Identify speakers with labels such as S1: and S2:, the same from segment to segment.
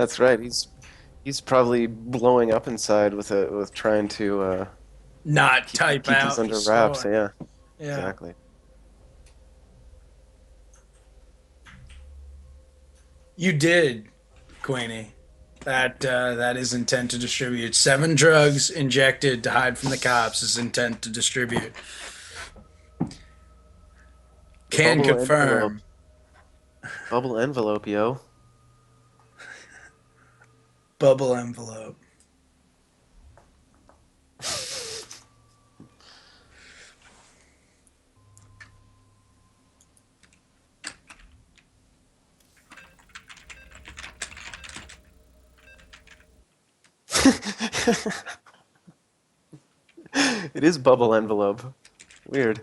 S1: That's right. He's probably blowing up inside with trying to
S2: Not type
S1: keep this
S2: out. He's
S1: under wraps.
S2: slowing.
S1: Yeah,
S2: Yeah.
S1: exactly.
S2: You did, Queenie. That is intent to distribute. 7 drugs injected to hide from the cops is intent to distribute.
S1: The
S2: Can
S1: bubble envelope.
S2: confirm.
S1: Bubble envelope, yo.
S2: Bubble envelope.
S1: It is bubble envelope. Weird.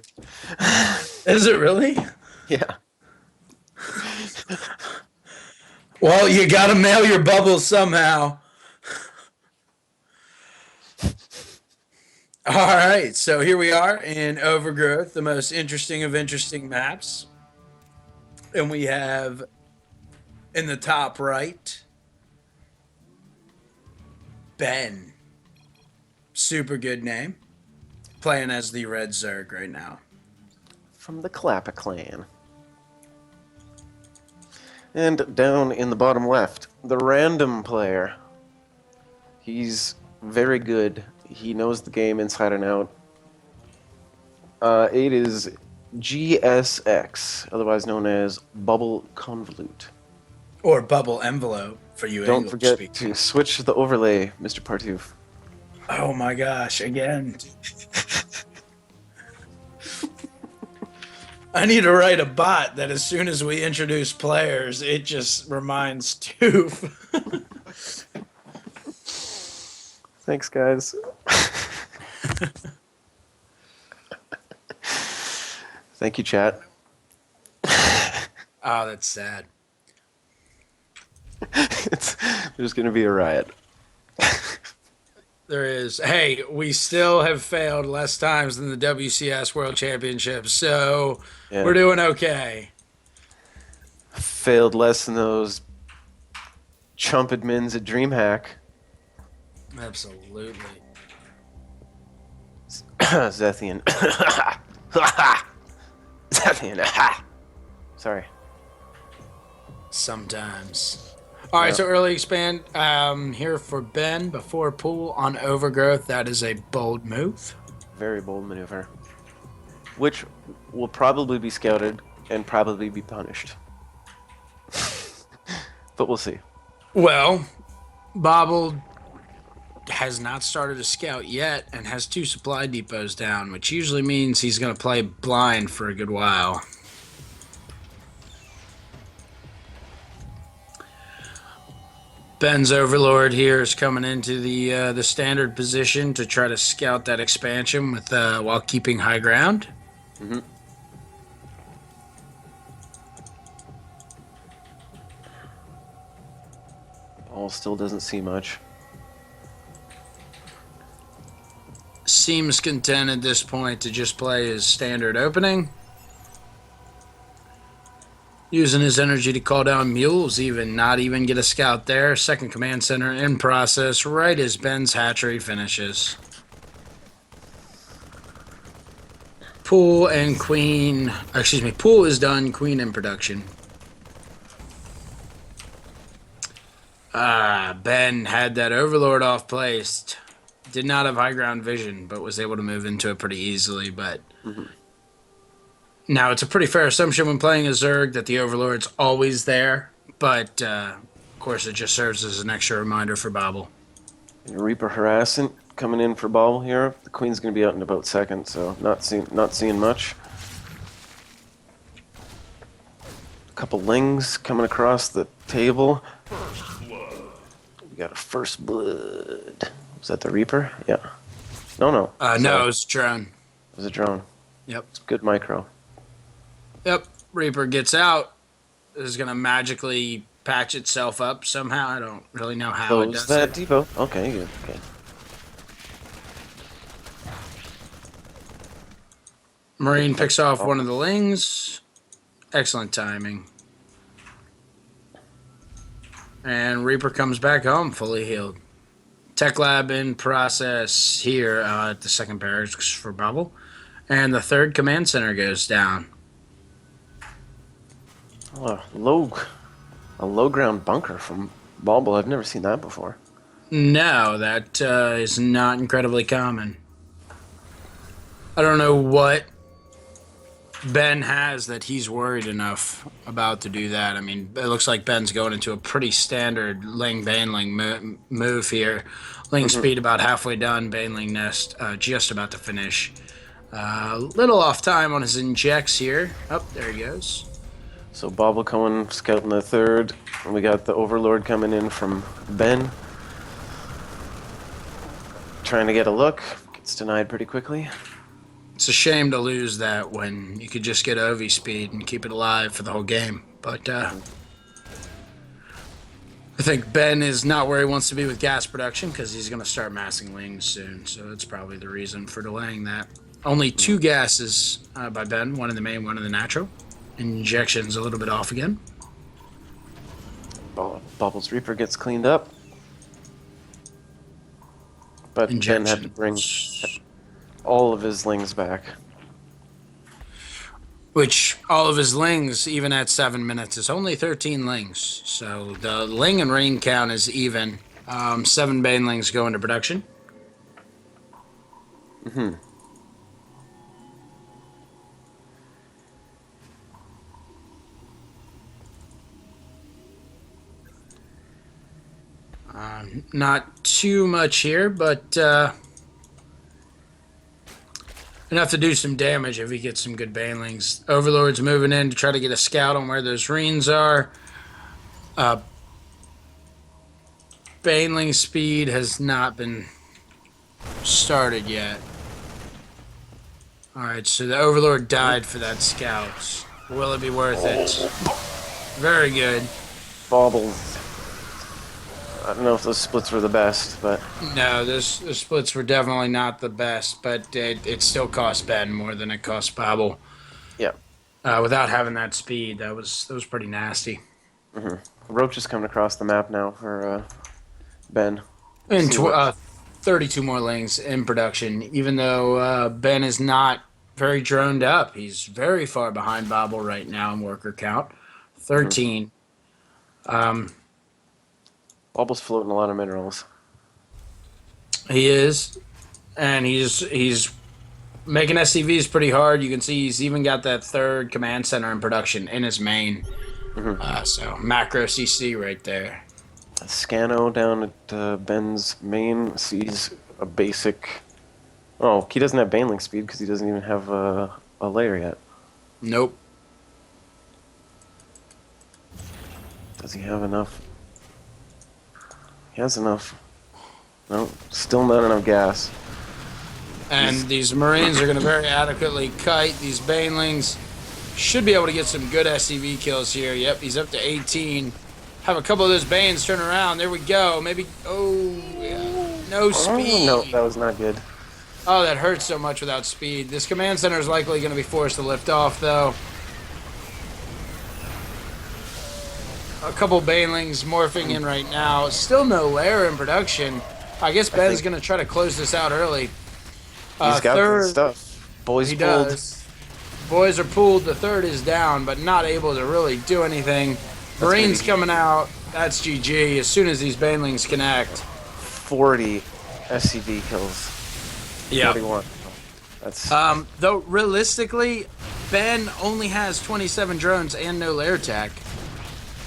S2: Is it really?
S1: Yeah.
S2: Well, you gotta mail your bubbles somehow. All right, so here we are in Overgrowth, the most interesting of interesting maps. And we have in the top right, Ben. Super good name. Playing as the Red Zerg right now.
S1: From the Clappa clan. And down in the bottom left, the random player. He's very good. He knows the game inside and out. It is GSX, otherwise known as Boblekonvolutt.
S2: Or Bubble Envelope for you
S1: Don't
S2: English
S1: forget to
S2: speakers.
S1: switch the overlay, Mr. Partouf.
S2: Oh my gosh, again. I need to write a bot that as soon as we introduce players, it just reminds Toof.
S1: Thanks, guys. Thank you, chat.
S2: Oh, that's sad.
S1: There's going to be a riot.
S2: There is. Hey, we still have failed less times than the WCS World Championship, so we're
S1: Yeah.
S2: doing okay.
S1: Failed less than those chump admins at DreamHack.
S2: Absolutely.
S1: Zethian. Zethian. Sorry.
S2: Sometimes. All right,
S1: Yeah.
S2: so early expand here for Ben before pool on Overgrowth. That is a bold move.
S1: Very bold maneuver. Which will probably be scouted and probably be punished. But we'll see.
S2: Well, Bobble has not started a scout yet and has 2 supply depots down, which usually means he's going to play blind for a good while. Ben's Overlord here is coming into the standard position to try to scout that expansion with while keeping high ground.
S1: Mm-hmm. Ball still doesn't see much.
S2: Seems content at this point to just play his standard opening. Using his energy to call down mules, not even get a scout there. Second command center in process right as Ben's hatchery finishes. Pool and queen, excuse me, pool is done, queen in production. Ben had that overlord off placed. Did not have high ground vision, but was able to move into it pretty easily. But
S1: Mm-hmm.
S2: now it's a pretty fair assumption when playing a Zerg that the overlord's always there. But of course, it just serves as an extra reminder for Bobble.
S1: Reaper harassant coming in for Bobble here. The queen's going to be out in about seconds, so not seeing much. A couple lings coming across the table. We got a first blood. Was that the Reaper? Yeah. No.
S2: No, it's drone.
S1: It was a drone.
S2: Yep.
S1: It's good micro.
S2: Yep. Reaper gets out. Is going to magically patch itself up somehow. I don't really know how it
S1: Close
S2: does
S1: that
S2: it.
S1: depot. Okay, good. Okay.
S2: Marine picks off one of the lings. Excellent timing. And Reaper comes back home fully healed. Tech lab in process here at the second barracks for Bubble. And the third command center goes down.
S1: Oh, a low ground bunker from Bobble. I've never seen that before.
S2: No, that is not incredibly common. I don't know what Ben has that he's worried enough about to do that. I mean, it looks like Ben's going into a pretty standard Ling Baneling move here. Ling
S1: Hmm.
S2: speed about halfway done. Baneling nest just about to finish. A little off time on his injects here. Oh, there he goes.
S1: So Bobble coming, scouting the third. And we got the Overlord coming in from Ben. Trying to get a look. Gets denied pretty quickly.
S2: It's a shame to lose that when you could just get OV speed and keep it alive for the whole game. But I think Ben is not where he wants to be with gas production because he's going to start massing Lings soon. So that's probably the reason for delaying that. Only two gases by Ben, one in the main, one in the natural. Injection's a little bit off again.
S1: Bobble's Reaper gets cleaned up. But Ben had to bring all of his Lings back.
S2: Which all of his Lings, even at 7 minutes, is only 13 Lings. So the Ling and Ring count is even. 7 Banelings go into production.
S1: Mm-hmm.
S2: Not too much here, but enough to do some damage if he gets some good Banelings. Overlord's moving in to try to get a scout on where those Reens are. Baneling speed has not been started yet. Alright, so the Overlord died for that scout. Will it be worth it? Very good.
S1: Bobbles. I don't know if those splits were the best, but
S2: No, the splits were definitely not the best, but it still cost Ben more than it cost Bobble.
S1: yeah.
S2: Without having that speed, that was pretty nasty.
S1: Roach is coming across the map now for Ben.
S2: And
S1: See what-
S2: 32 more Lings in production, even though Ben is not very droned up. He's very far behind Bobble right now in worker count. 13.
S1: Bobbles floating a lot of minerals.
S2: He is, and he's making SCVs pretty hard. You can see he's even got that third command center in production in his main. So macro CC right there.
S1: Scano down at Ben's main sees a basic. Oh, he doesn't have Baneling speed because he doesn't even have a layer yet.
S2: Nope.
S1: Does he have enough? He has enough. No, still not enough gas.
S2: And these Marines are going to very adequately kite these Banelings. Should be able to get some good SCV kills here. Yep, he's up to 18. Have a couple of those Banes turn around. There we go. Maybe. Oh, yeah. No speed.
S1: Oh, no, that was not good.
S2: Oh, that hurts so much without speed. This command center is likely going to be forced to lift off, though. A couple Banelings morphing in right now. Still no lair in production. I guess Ben's going to try to close this out early.
S1: He's got
S2: third,
S1: the stuff. Boys
S2: he
S1: pulled.
S2: does. Boys are pulled. The third is down, but not able to really do anything. Marines coming out. That's GG. As soon as these Banelings connect.
S1: 40 SCV kills.
S2: Yeah.
S1: 41. That's
S2: Though realistically, Ben only has 27 drones and no lair tech.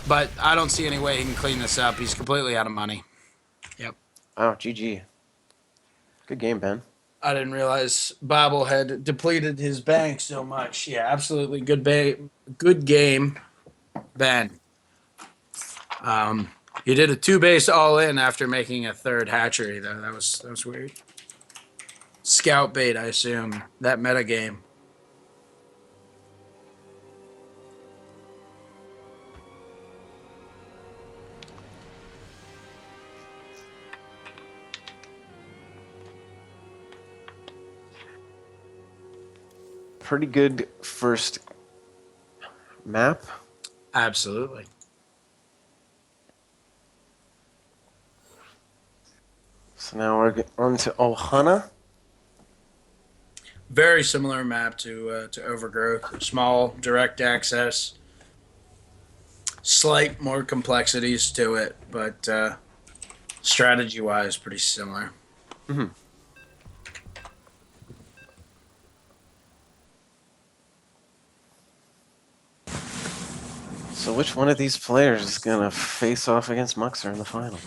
S2: But I don't see any way he can clean this up. He's completely out of money. Yep.
S1: wow, GG. Good game, Ben.
S2: I didn't realize Bobble had depleted his bank so much. Yeah, absolutely good game, Ben. He did a 2-base all in after making a third hatchery though. That was weird. Scout bait, I assume. That meta game.
S1: Pretty good first map.
S2: Absolutely.
S1: So now we're on to Ohana.
S2: Very similar map to Overgrowth. Small, direct access. Slight more complexities to it, but strategy-wise, pretty similar.
S1: Mm-hmm. So which one of these players is going to face off against Muxer in the final?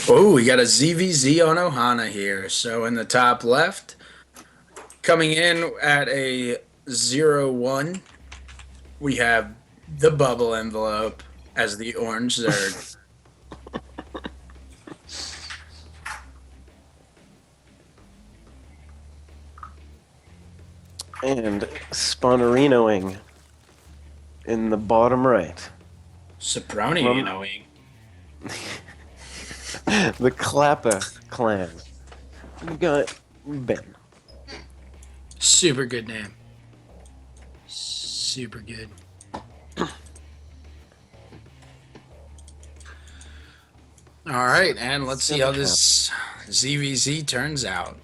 S2: Oh, we got a ZVZ on Ohana here. So in the top left, coming in at a 0-1, we have the bubble envelope as the orange zerd.
S1: And Spawnerinoing in the bottom right.
S2: Soproni-ing.
S1: The Klappa clan. We got Ben.
S2: Super good name. Super good. All right, and let's see how this ZVZ turns out.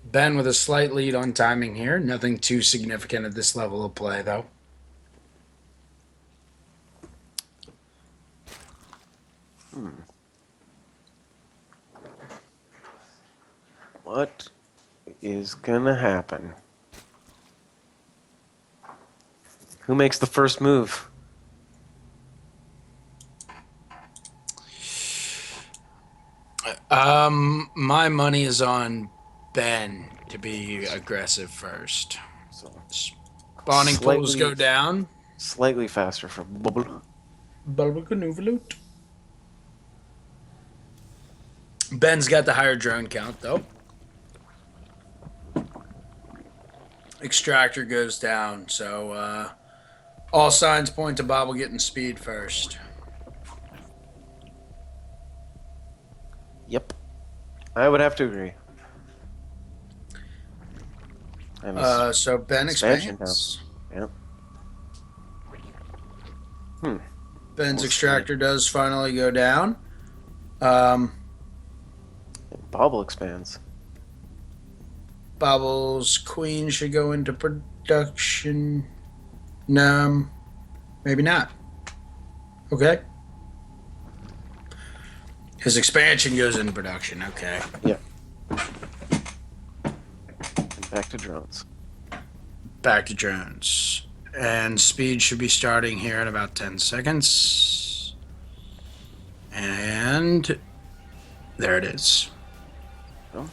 S2: Ben with a slight lead on timing here. Nothing too significant at this level of play, though.
S1: What is gonna happen? Who makes the first move?
S2: My money is on Ben to be aggressive first.
S1: So
S2: Spawning pools go down.
S1: Slightly faster for Bubble.
S2: BasetradeTV. Ben's got the higher drone count, though. Extractor goes down, so all signs point to Bobble getting speed first.
S1: Yep. I would have to agree.
S2: So Ben
S1: expansion
S2: expands.
S1: Yep.
S2: Ben's extractor does finally go down.
S1: Bobble expands.
S2: Bobble's queen should go into production. No, maybe not. Okay. His expansion goes into production. Okay.
S1: Yep. And back to drones.
S2: Back to drones. And speed should be starting here in about 10 seconds. And there it is.
S1: Oh.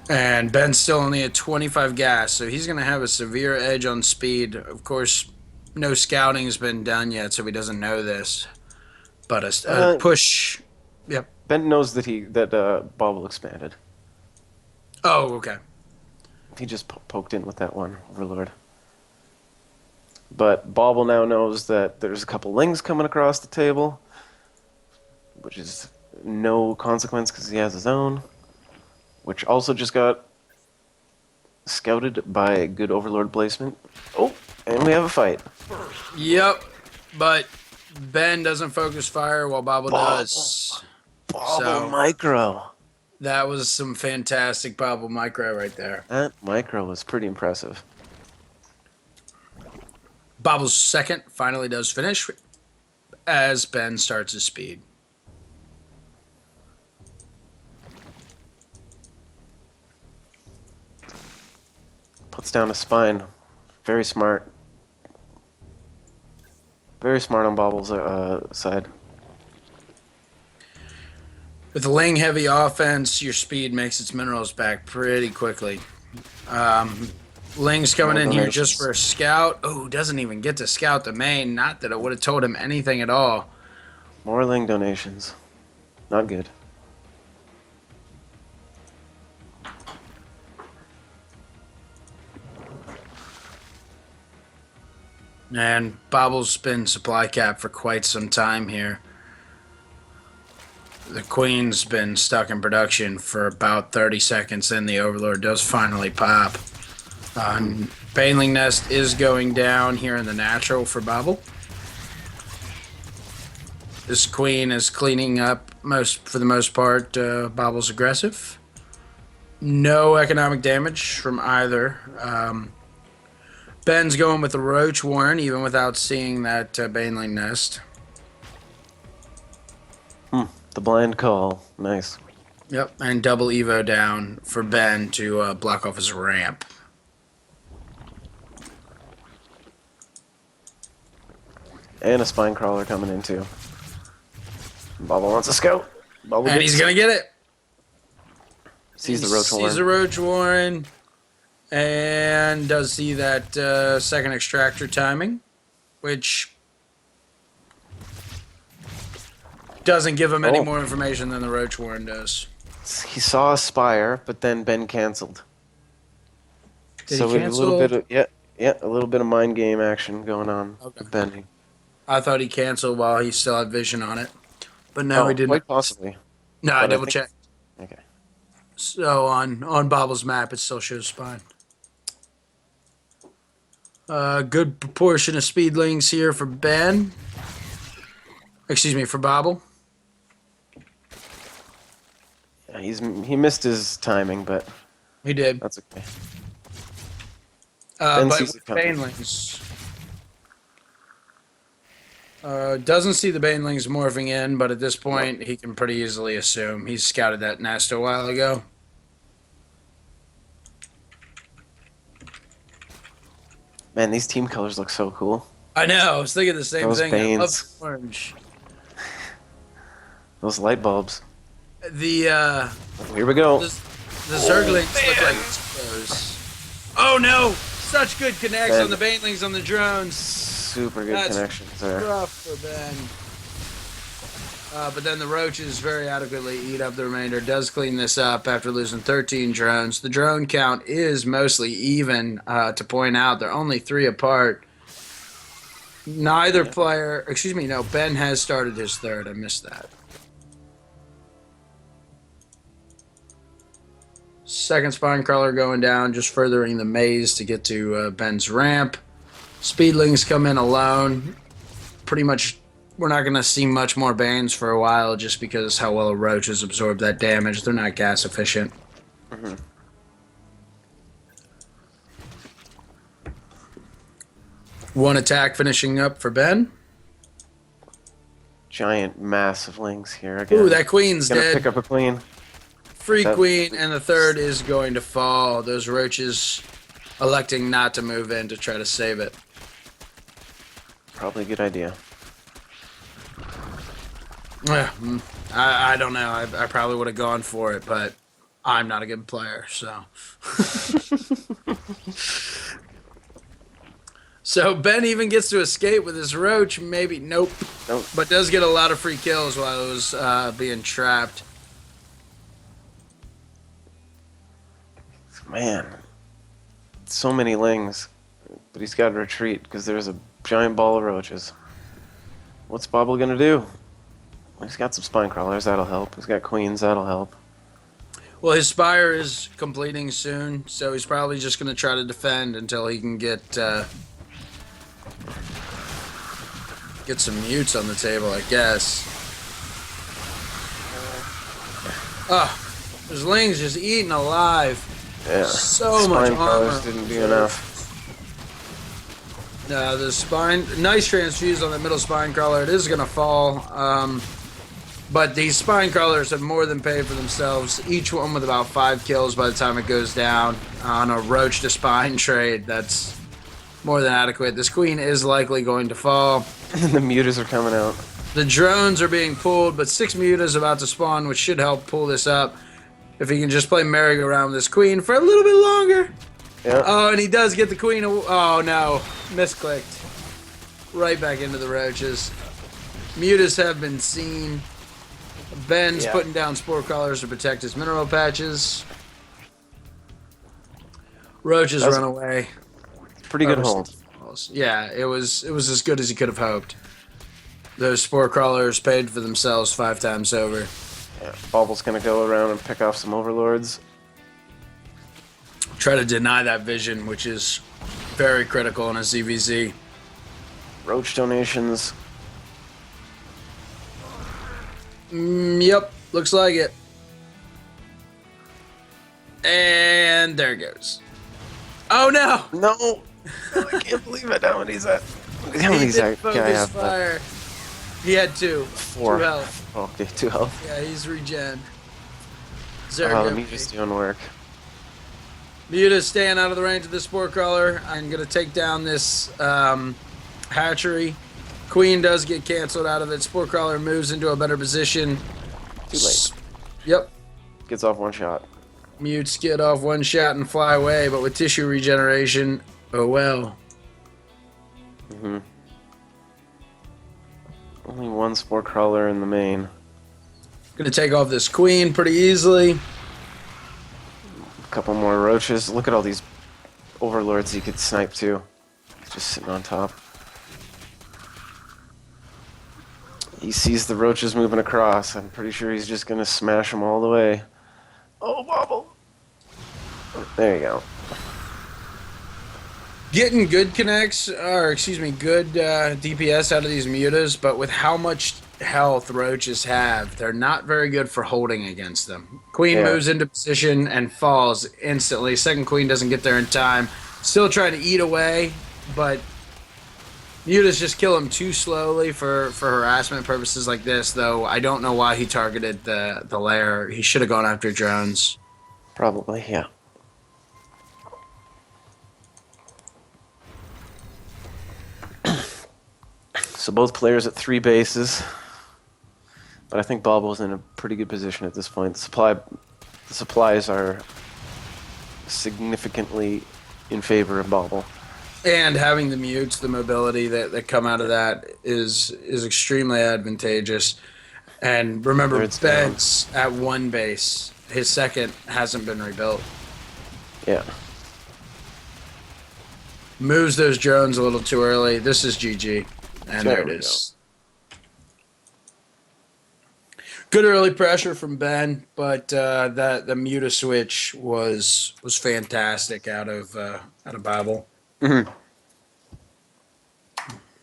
S2: And Ben's still only at 25 gas, so he's going to have a severe edge on speed. Of course, no scouting has been done yet, so he doesn't know this. But a push. Yep.
S1: Ben knows that Bobble expanded.
S2: Oh, okay.
S1: He just poked in with that one, Overlord. But Bobble now knows that there's a couple lings coming across the table, which is no consequence because he has his own, which also just got scouted by good Overlord placement. Oh, and we have a fight.
S2: Yep, but Ben doesn't focus fire while Bobble does.
S1: Bobble micro.
S2: That was some fantastic Bobble micro right there.
S1: That micro was pretty impressive.
S2: Bobble's second finally does finish as Ben starts his speed.
S1: Puts down a spine. Very smart. Very smart on Bobble's side.
S2: With the ling heavy offense, your speed makes its minerals back pretty quickly. Ling's coming in here just for a scout. Oh, doesn't even get to scout the main. Not that it would have told him anything at all.
S1: More ling donations. Not good.
S2: And Bobble's been supply cap for quite some time here. The Queen's been stuck in production for about 30 seconds, and the Overlord does finally pop. Baneling Nest is going down here in the natural for Bobble. This queen is cleaning up for the most part. Bobble's aggressive. No economic damage from either. Ben's going with the Roach Warren, even without seeing that Baneling nest.
S1: The blind call. Nice.
S2: Yep, and double Evo down for Ben to block off his ramp.
S1: And a spine crawler coming in too. Bobble wants a scout. Bobble
S2: And he's going to get it.
S1: Sees the Roach Warren.
S2: Sees the Roach Warren. And does see that second extractor timing, which doesn't give him any more information than the Roach Warren does.
S1: He saw a spire, but then Ben canceled.
S2: Did
S1: so
S2: he cancel?
S1: A little bit of a little bit of mind game action going on with Ben.
S2: I thought he canceled while he still had vision on it, but no, he didn't.
S1: Quite possibly.
S2: No, I double checked.
S1: Okay.
S2: So on Bobble's map, it still shows spine. Good proportion of speedlings here for Ben. Excuse me, for Bobble.
S1: Yeah, he missed his timing, but
S2: He did.
S1: that's okay.
S2: But
S1: sees
S2: with
S1: it coming.
S2: Banelings. Doesn't see the Banelings morphing in, but at this point, he can pretty easily assume. He's scouted that nest a while ago.
S1: Man, these team colors look so cool.
S2: I know. I was thinking the same
S1: Those
S2: thing. I love
S1: Banes.
S2: the orange.
S1: Those light bulbs.
S2: The
S1: Here we go.
S2: the Zerglings look like those. Oh no! Such good connects on the Banelings on the drones.
S1: Super good
S2: That's
S1: connections there.
S2: rough for Ben. But then the Roaches very adequately eat up the remainder. Does clean this up after losing 13 drones. The drone count is mostly even. To point out, they're only 3 apart. Neither player, excuse me, no, Ben has started his third. I missed that. Second spine crawler going down, just furthering the maze to get to Ben's ramp. Speedlings come in alone. Pretty much, we're not going to see much more Banes for a while just because how well a Roach has absorbed that damage. They're not gas efficient.
S1: Mm-hmm.
S2: One attack finishing up for Ben.
S1: Giant, massive lings here again.
S2: Ooh, that queen's
S1: Gonna
S2: dead.
S1: pick up a queen.
S2: Free queen, and the third is going to fall. Those Roaches electing not to move in to try to save it.
S1: Probably a good idea.
S2: I don't know. I probably would have gone for it, but I'm not a good player, so. So Ben even gets to escape with his Roach. Maybe, nope. But does get a lot of free kills while it was being trapped.
S1: Man, so many lings, but he's got to retreat because there's a giant ball of roaches. What's Bobble gonna do? Well, he's got some spine crawlers, that'll help. He's got queens, that'll help.
S2: Well, his Spire is completing soon, so he's probably just going to try to defend until he can get some mutes on the table, I guess. There's lings just eating alive.
S1: Yeah.
S2: So much
S1: spine crawlers
S2: armor.
S1: didn't do enough.
S2: The spine, nice transfuse on the middle spine crawler. It is going to fall. But these spine crawlers have more than paid for themselves. Each one with about 5 kills by the time it goes down on a Roach to spine trade. That's more than adequate. This queen is likely going to fall.
S1: The mutas are coming out.
S2: The drones are being pulled, but 6 mutas about to spawn, which should help pull this up. If he can just play merry-go-round with this queen for a little bit longer.
S1: Yeah.
S2: Oh, and he does get the queen. Oh, no. Misclicked. Right back into the Roaches. Mutas have been seen. Ben's putting down spore crawlers to protect his mineral patches. Roaches run away.
S1: Pretty good hold.
S2: Yeah, it was as good as he could have hoped. Those spore crawlers paid for themselves 5 times over.
S1: Yeah, Bobble's gonna go around and pick off some overlords.
S2: Try to deny that vision, which is very critical in a ZVZ.
S1: Roach donations.
S2: Yep, looks like it. And there it goes. Oh no!
S1: No, no, I can't believe it. How many's that? How
S2: He
S1: many's
S2: did
S1: that guy
S2: focus
S1: have left?
S2: fire. He had two. Two
S1: 4.
S2: health.
S1: Oh, okay, 2 health.
S2: Yeah, he's regen.
S1: Oh,
S2: Zerg
S1: the
S2: OP.
S1: muta's doing work.
S2: Muta's staying out of the range of the spore crawler. I'm going to take down this hatchery. Queen does get canceled out of it. Spore crawler moves into a better position.
S1: Too late.
S2: Yep.
S1: Gets off 1 shot.
S2: Mutes get off 1 shot and fly away, but with tissue regeneration, oh well.
S1: Mm-hmm. Only 1 spore crawler in the main.
S2: Gonna take off this queen pretty easily.
S1: A couple more roaches. Look at all these overlords he could snipe too. Just sitting on top. He sees the roaches moving across. I'm pretty sure he's just gonna smash them all the way. Oh, Bobble! There you go.
S2: Getting good connects, or excuse me, good DPS out of these mutas, but with how much health roaches have, they're not very good for holding against them. Queen
S1: Yeah.
S2: moves into position and falls instantly. Second queen doesn't get there in time. Still trying to eat away, but mutas just kill him too slowly for harassment purposes like this, though I don't know why he targeted the lair. He should have gone after drones.
S1: Probably, yeah. So both players at 3 bases. But I think Bobble's in a pretty good position at this point. The supplies are significantly in favor of Bobble.
S2: And having the mutes, the mobility that come out of that is extremely advantageous. And remember,
S1: It's down.
S2: Ben's at 1 base. His second hasn't been rebuilt.
S1: Yeah.
S2: Moves those drones a little too early. This is GG. And there it
S1: we
S2: is. Good early pressure from Ben, but the muta switch was fantastic out of Bible.
S1: Mm-hmm.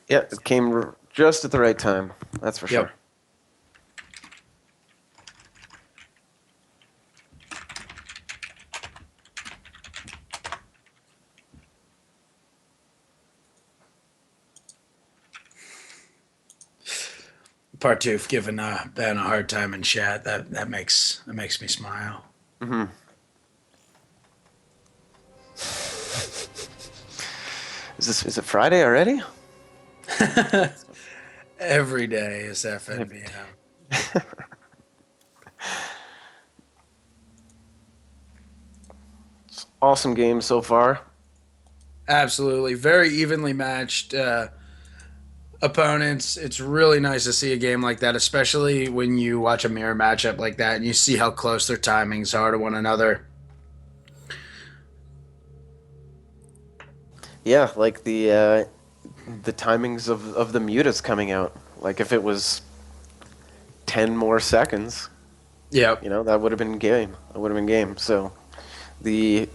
S1: Yeah, it came just at the right time. That's for
S2: Yep.
S1: sure.
S2: Partoof giving Ben a hard time in chat. That makes me smile.
S1: Mm-hmm. Is it Friday already?
S2: Every day is FNBM.
S1: Awesome game so far.
S2: Absolutely, very evenly matched opponents. It's really nice to see a game like that, especially when you watch a mirror matchup like that and you see how close their timings are to one another.
S1: Yeah, like the timings of the mutas coming out. Like if it was 10 more seconds,
S2: Yep.
S1: that would have been game. It would have been game. So the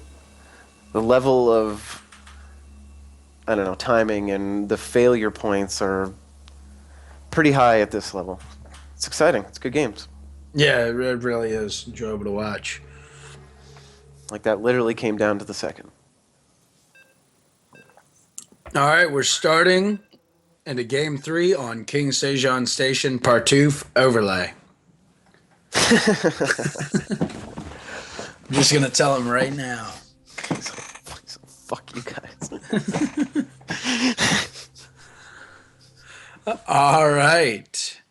S1: level of, I don't know, timing and the failure points are pretty high at this level. It's exciting. It's good games.
S2: Yeah, it really is enjoyable to watch.
S1: Like that literally came down to the second.
S2: All right, we're starting into game 3 on King Sejon Station Partoof overlay. I'm just gonna tell him right now.
S1: Fuck you guys.
S2: All right.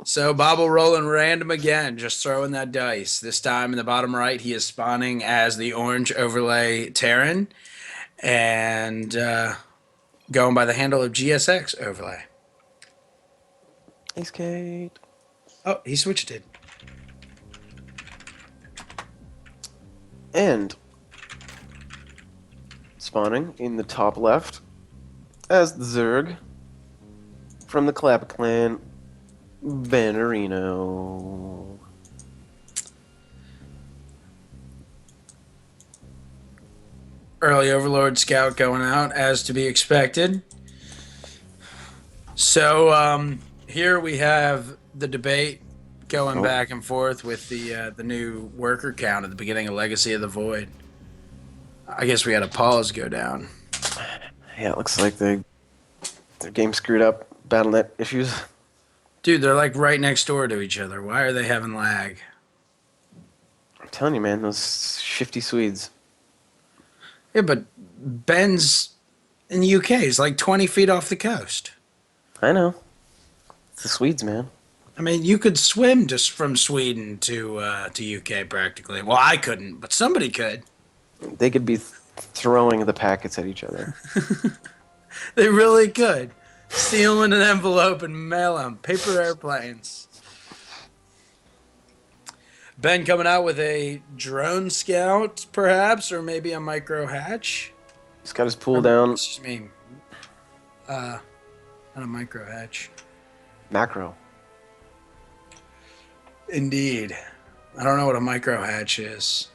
S2: So Bobble rolling random again, just throwing that dice. This time in the bottom right, he is spawning as the orange overlay Terran, and going by the handle of GSX overlay.
S1: aceCate.
S2: Oh, he switched it.
S1: And spawning in the top left as the Zerg from the Clap Clan, Bannerino.
S2: Early Overlord Scout going out as to be expected. So here we have the debate going
S1: Oh.
S2: back and forth with the new worker count at the beginning of Legacy of the Void. I guess we had a pause go down.
S1: Yeah, it looks like their game screwed up. BattleNet issues.
S2: Dude, they're like right next door to each other. Why are they having lag?
S1: I'm telling you, man, those shifty Swedes.
S2: Yeah, but Ben's in the UK. He's like 20 feet off the coast.
S1: I know. It's the Swedes, man.
S2: I mean, you could swim just from Sweden to UK practically. Well, I couldn't, but somebody could.
S1: They could be throwing the packets at each other.
S2: They really could. Steal in an envelope and mail them. Paper airplanes. Ben coming out with a drone scout, perhaps, or maybe a micro hatch.
S1: He's got his pool down.
S2: Excuse me. Not a micro hatch.
S1: Macro.
S2: Indeed. I don't know what a micro hatch is.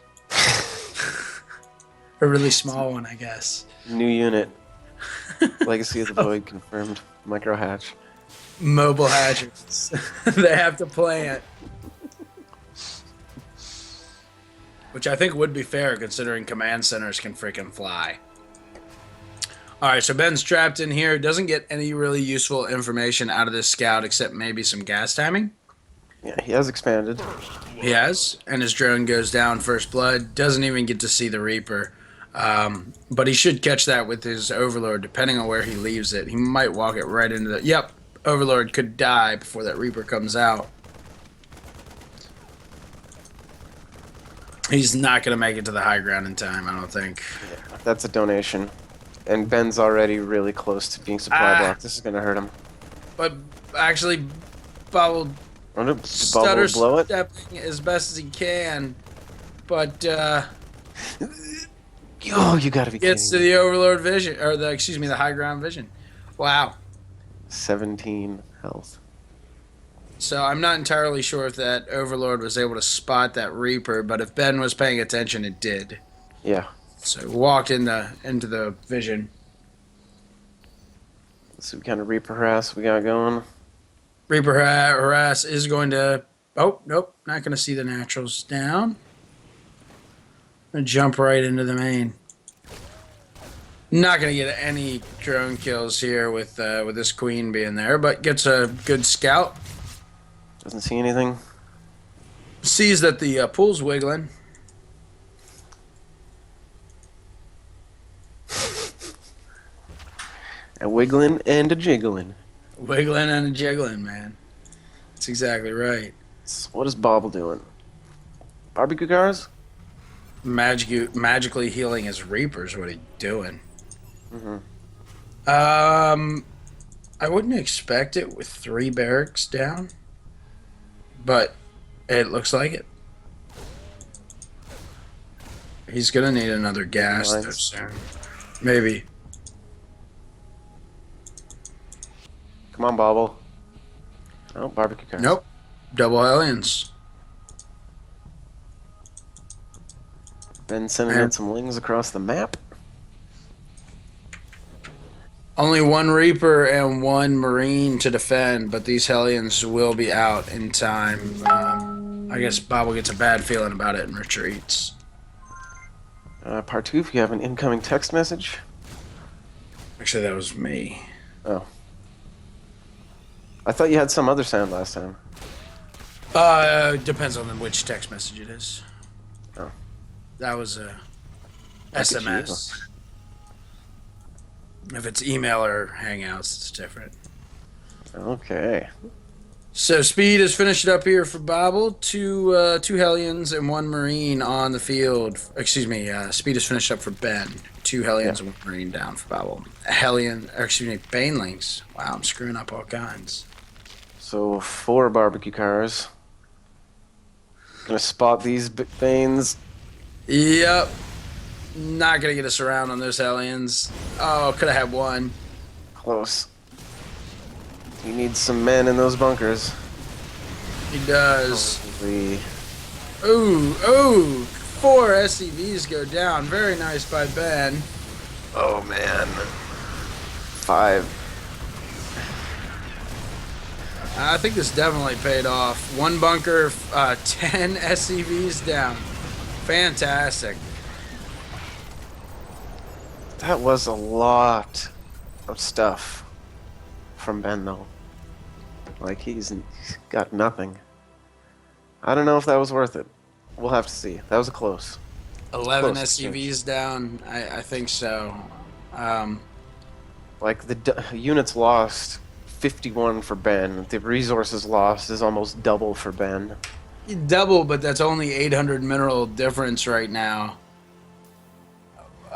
S2: A really small one, I guess.
S1: New unit. Legacy of the Void confirmed. Micro hatch.
S2: Mobile hatches. They have to plant. Which I think would be fair considering command centers can freaking fly. Alright, so Ben's trapped in here. Doesn't get any really useful information out of this scout except maybe some gas timing.
S1: Yeah, he has expanded.
S2: He has. And his drone goes down first blood. Doesn't even get to see the Reaper. But he should catch that with his Overlord, depending on where he leaves it. He might walk it right into the... Yep, Overlord could die before that Reaper comes out. He's not going to make it to the high ground in time, I don't think.
S1: Yeah, that's a donation. And Ben's already really close to being supply blocked. This is going to hurt him.
S2: But actually, Bobble
S1: Bubble blow it?
S2: stepping as best as he can. But
S1: Oh, you gotta be
S2: gets to
S1: kidding me.
S2: the Overlord vision, or the high ground vision. Wow.
S1: 17 health.
S2: So I'm not entirely sure if that Overlord was able to spot that Reaper, but if Ben was paying attention, it did.
S1: Yeah.
S2: So walked into the vision.
S1: Let's see what kind of Reaper harass we got going.
S2: Reaper harass is going to... Oh, nope. Not going to see the naturals down. Gonna jump right into the main. Not going to get any drone kills here with this queen being there, but gets a good scout.
S1: Doesn't see anything.
S2: Sees that the pool's wiggling.
S1: A wiggling and a jiggling.
S2: Wiggling and jiggling, man. That's exactly right.
S1: So what is Bobble doing? Barbecue cars?
S2: Magically healing his Reapers. What are you doing?
S1: Mm-hmm.
S2: I wouldn't expect it with 3 barracks down, but it looks like it. He's gonna need another gas though soon. Maybe.
S1: Come on, Bobble. Oh, barbecue cars.
S2: Nope. Double aliens.
S1: Ben sending out some lings across the map.
S2: Only 1 Reaper and 1 Marine to defend, but these Hellions will be out in time. I guess Bobble gets a bad feeling about it and retreats.
S1: Part 2, if you have an incoming text message.
S2: Actually, that was me.
S1: Oh. I thought you had some other sound last time.
S2: Depends on which text message it is.
S1: Oh.
S2: That was a
S1: Look at you.
S2: SMS. If it's email or Hangouts, it's different.
S1: Okay.
S2: So speed is finished up here for Bobble. Two Hellions and 1 Marine on the field. Excuse me. Speed is finished up for Ben. 2 Hellions and 1 Marine down for Bobble. Banelings. Wow, I'm screwing up all kinds.
S1: So 4 barbecue cars. Gonna spot these Banes.
S2: Yep. Not gonna get us around on those Hellions. Oh, could have had 1.
S1: Close. He needs some men in those bunkers.
S2: He does.
S1: Holy.
S2: Ooh, 4 SCVs go down. Very nice by Ben.
S1: Oh man. 5.
S2: I think this definitely paid off. One bunker, 10 SCVs down. Fantastic.
S1: That was a lot of stuff from Ben, though. Like, he's got nothing. I don't know if that was worth it. We'll have to see. That was a close.
S2: 11
S1: Close exchange.
S2: SCVs down. I think so. Um,
S1: Like, the units lost 51 for Ben. The resources lost is almost double for Ben.
S2: double, but that's only 800 mineral difference right now.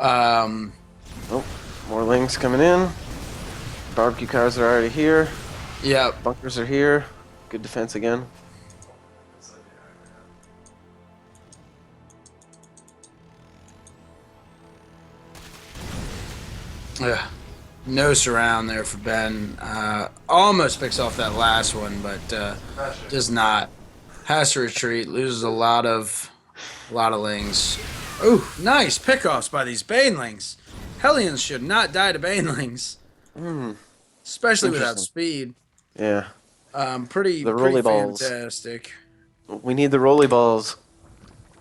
S2: Um,
S1: Oh, more lings coming in. Barbecue cars are already here.
S2: yeah.
S1: Bunkers are here. Good defense again.
S2: Ugh. No surround there for Ben. Almost picks off that last one, but does not. Has to retreat. Loses a lot of lings. Ooh, nice pickoffs by these banelings. Hellions should not die to banelings, especially without
S1: Interesting.
S2: speed.
S1: Yeah.
S2: Pretty
S1: The rolly balls.
S2: fantastic.
S1: We need the rolly balls.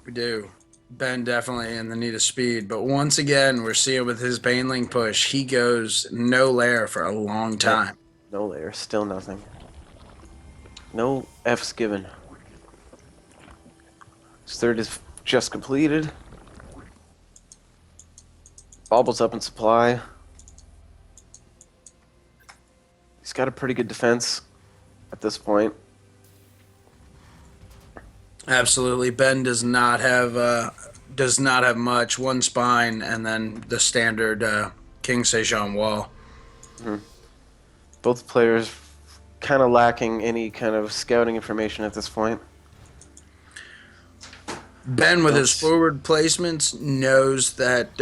S2: We do. Ben definitely in the need of speed, but once again, we're seeing with his baneling push, he goes no lair for a long time.
S1: No layer. Still nothing. No F's given. His third is just completed. Bobble's up in supply. He's got a pretty good defense at this point.
S2: Absolutely, Ben does not have much. One spine, and then the standard King Sejan wall.
S1: Both players kind of lacking any kind of scouting information at this point.
S2: Ben, with his forward placements, knows that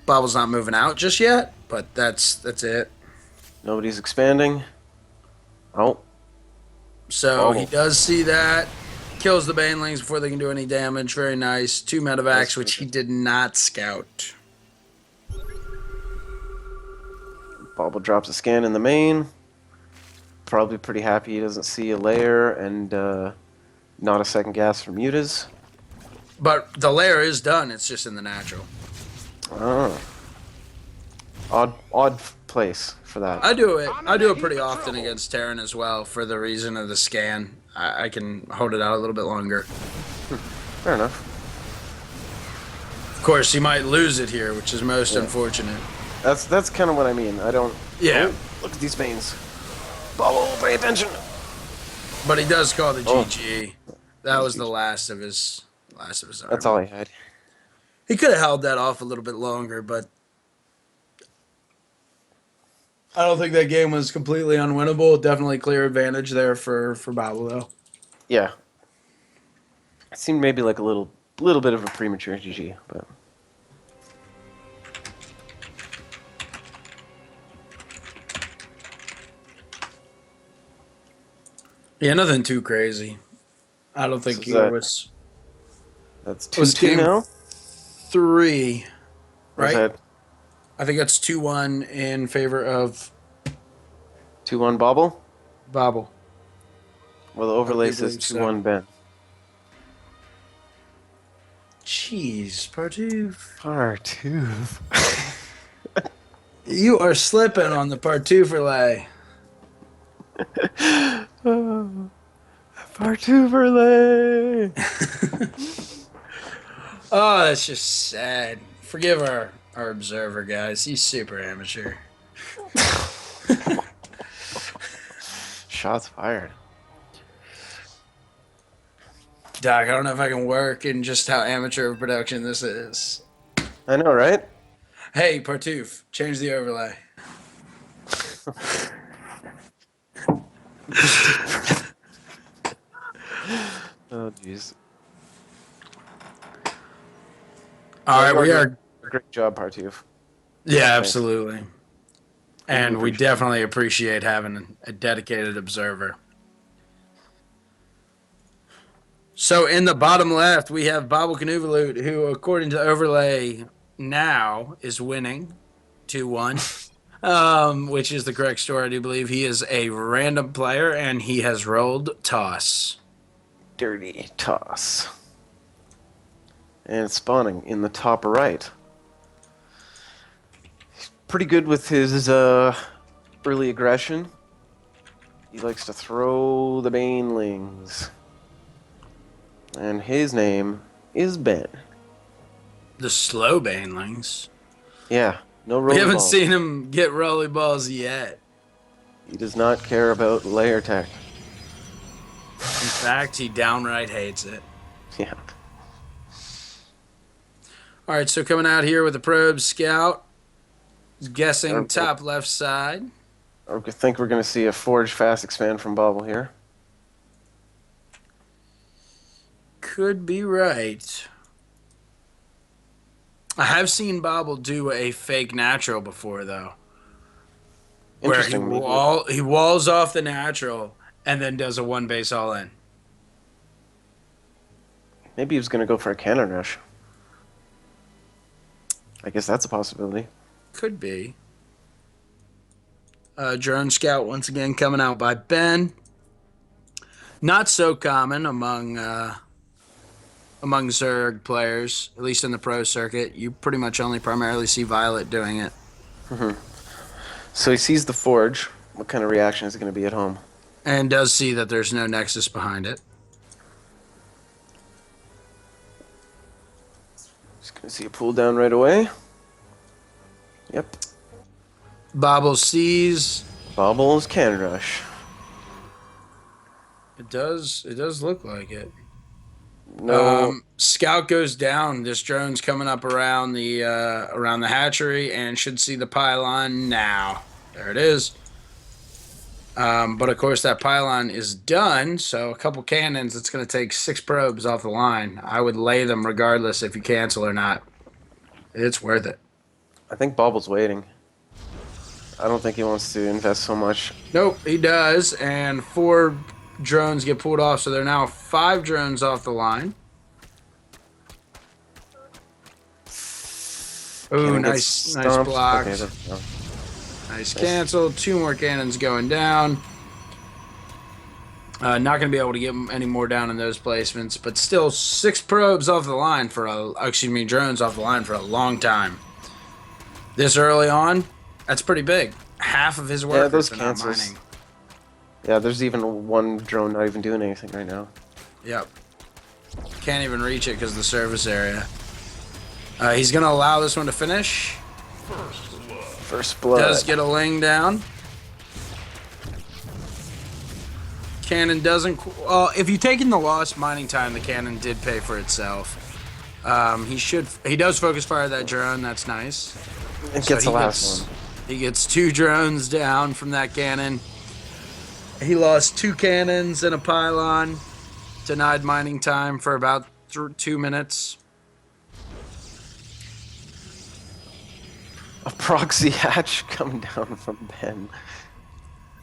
S2: Bobble's not moving out just yet, but that's it.
S1: Nobody's expanding. Oh,
S2: So he
S1: Bobble.
S2: does see that. Kills the banelings before they can do any damage. Very nice. 2 medevacs, which he did not scout.
S1: Bobble drops a scan in the main. Probably pretty happy he doesn't see a layer and not a second gas from Mutas.
S2: But the lair is done. It's just in the natural.
S1: Oh. Odd place for that.
S2: I do it pretty often against Terran as well for the reason of the scan. I can hold it out a little bit longer.
S1: Fair enough.
S2: Of course, he might lose it here, which is most unfortunate.
S1: That's kind of what I mean. I don't.
S2: Yeah.
S1: Oh, look at these veins. Bobble, pay attention.
S2: But he does call the GG. That was the last of his army.
S1: That's all I had.
S2: He could have held that off a little bit longer, but I don't think that game was completely unwinnable. Definitely clear advantage there for Babel, though.
S1: Yeah. It seemed maybe like a little bit of a premature GG, but.
S2: Yeah, nothing too crazy. I don't think
S1: So
S2: was.
S1: That's
S2: Was
S1: 2-2
S2: game
S1: now.
S2: 3,
S1: Or is
S2: right?
S1: that
S2: I think that's 2-1 in favor of
S1: 2-1 Bobble?
S2: Babel.
S1: Well, the overlay
S2: I do
S1: says
S2: believe
S1: 2-1 Ben.
S2: Jeez, Partouf.
S1: Partouf.
S2: You are slipping on the Partouferlay.
S1: Partouferlay.
S2: Oh, that's just sad. Forgive our observer, guys. He's super amateur.
S1: Shots fired.
S2: Doc, I don't know if I can work in just how amateur of production this is.
S1: I know, right?
S2: Hey, Partouf, change the overlay.
S1: Oh, jeez.
S2: All right, we are.
S1: Great job, Partouf.
S2: Yeah, absolutely. And we
S1: appreciate
S2: definitely appreciate having a dedicated observer. So in the bottom left, we have Boblekonvolutt, who, according to overlay now, is winning 2-1. which is the correct score, I do believe. He is a random player, and he has rolled toss.
S1: Dirty toss. And it's spawning in the top right. He's pretty good with his early aggression. He likes to throw the banelings. And his name is Ben.
S2: The slow banelings.
S1: Yeah, no
S2: We
S1: rolling
S2: haven't
S1: balls.
S2: seen him get rolly balls yet.
S1: He does not care about layer tech.
S2: In fact, he downright hates it.
S1: Yeah.
S2: All right, so coming out here with the probe scout, guessing
S1: I
S2: top left side.
S1: think we're going to see a Forge fast expand from Bobble here.
S2: Could be right. I have seen Bobble do a fake natural before, though. Where
S1: Interesting.
S2: he walls off the natural and then does a one base all in.
S1: Maybe he was going to go for a cannon rush. I guess that's a possibility.
S2: Could be. Drone Scout once again coming out by Ben. Not so common among Zerg players, at least in the pro circuit. You pretty much only primarily see Violet doing it.
S1: So he sees the Forge. What kind of reaction is it going to be at home?
S2: And does see that there's no Nexus behind it.
S1: Just going to see a pull down right away. Yep.
S2: Bobble sees.
S1: Bobble's cannon rush.
S2: It does look like it.
S1: No.
S2: Scout goes down. This drone's coming up around the hatchery and should see the pylon now. There it is. But of course that pylon is done, so a couple cannons. It's going to take 6 probes off the line. I would lay them regardless if you cancel or not. It's worth it.
S1: I think Bobble's waiting. I don't think he wants to invest so much.
S2: Nope, he does, and 4 drones get pulled off, so there are now 5 drones off the line. Ooh,
S1: Cannon
S2: nice
S1: gets stomped.
S2: block.
S1: Okay, no.
S2: Nice cancel. 2 more cannons going down. Not going to be able to get any more down in those placements, but still 6 probes off the line drones off the line for a long time. This early on, that's pretty big. Half of his workers
S1: those
S2: are
S1: cancels.
S2: not mining.
S1: Yeah, there's even one drone not even doing anything right now.
S2: Yep. Can't even reach it because of the service area. He's going to allow this one to finish.
S1: First blood.
S2: Does get a ling down. Cannon doesn't... if you've taken the lost mining time, the cannon did pay for itself. He does focus fire that drone. That's nice.
S1: It gets the last one.
S2: He gets 2 drones down from that cannon. He lost 2 cannons and a pylon. Denied mining time for about 2 minutes.
S1: A proxy hatch coming down from Ben.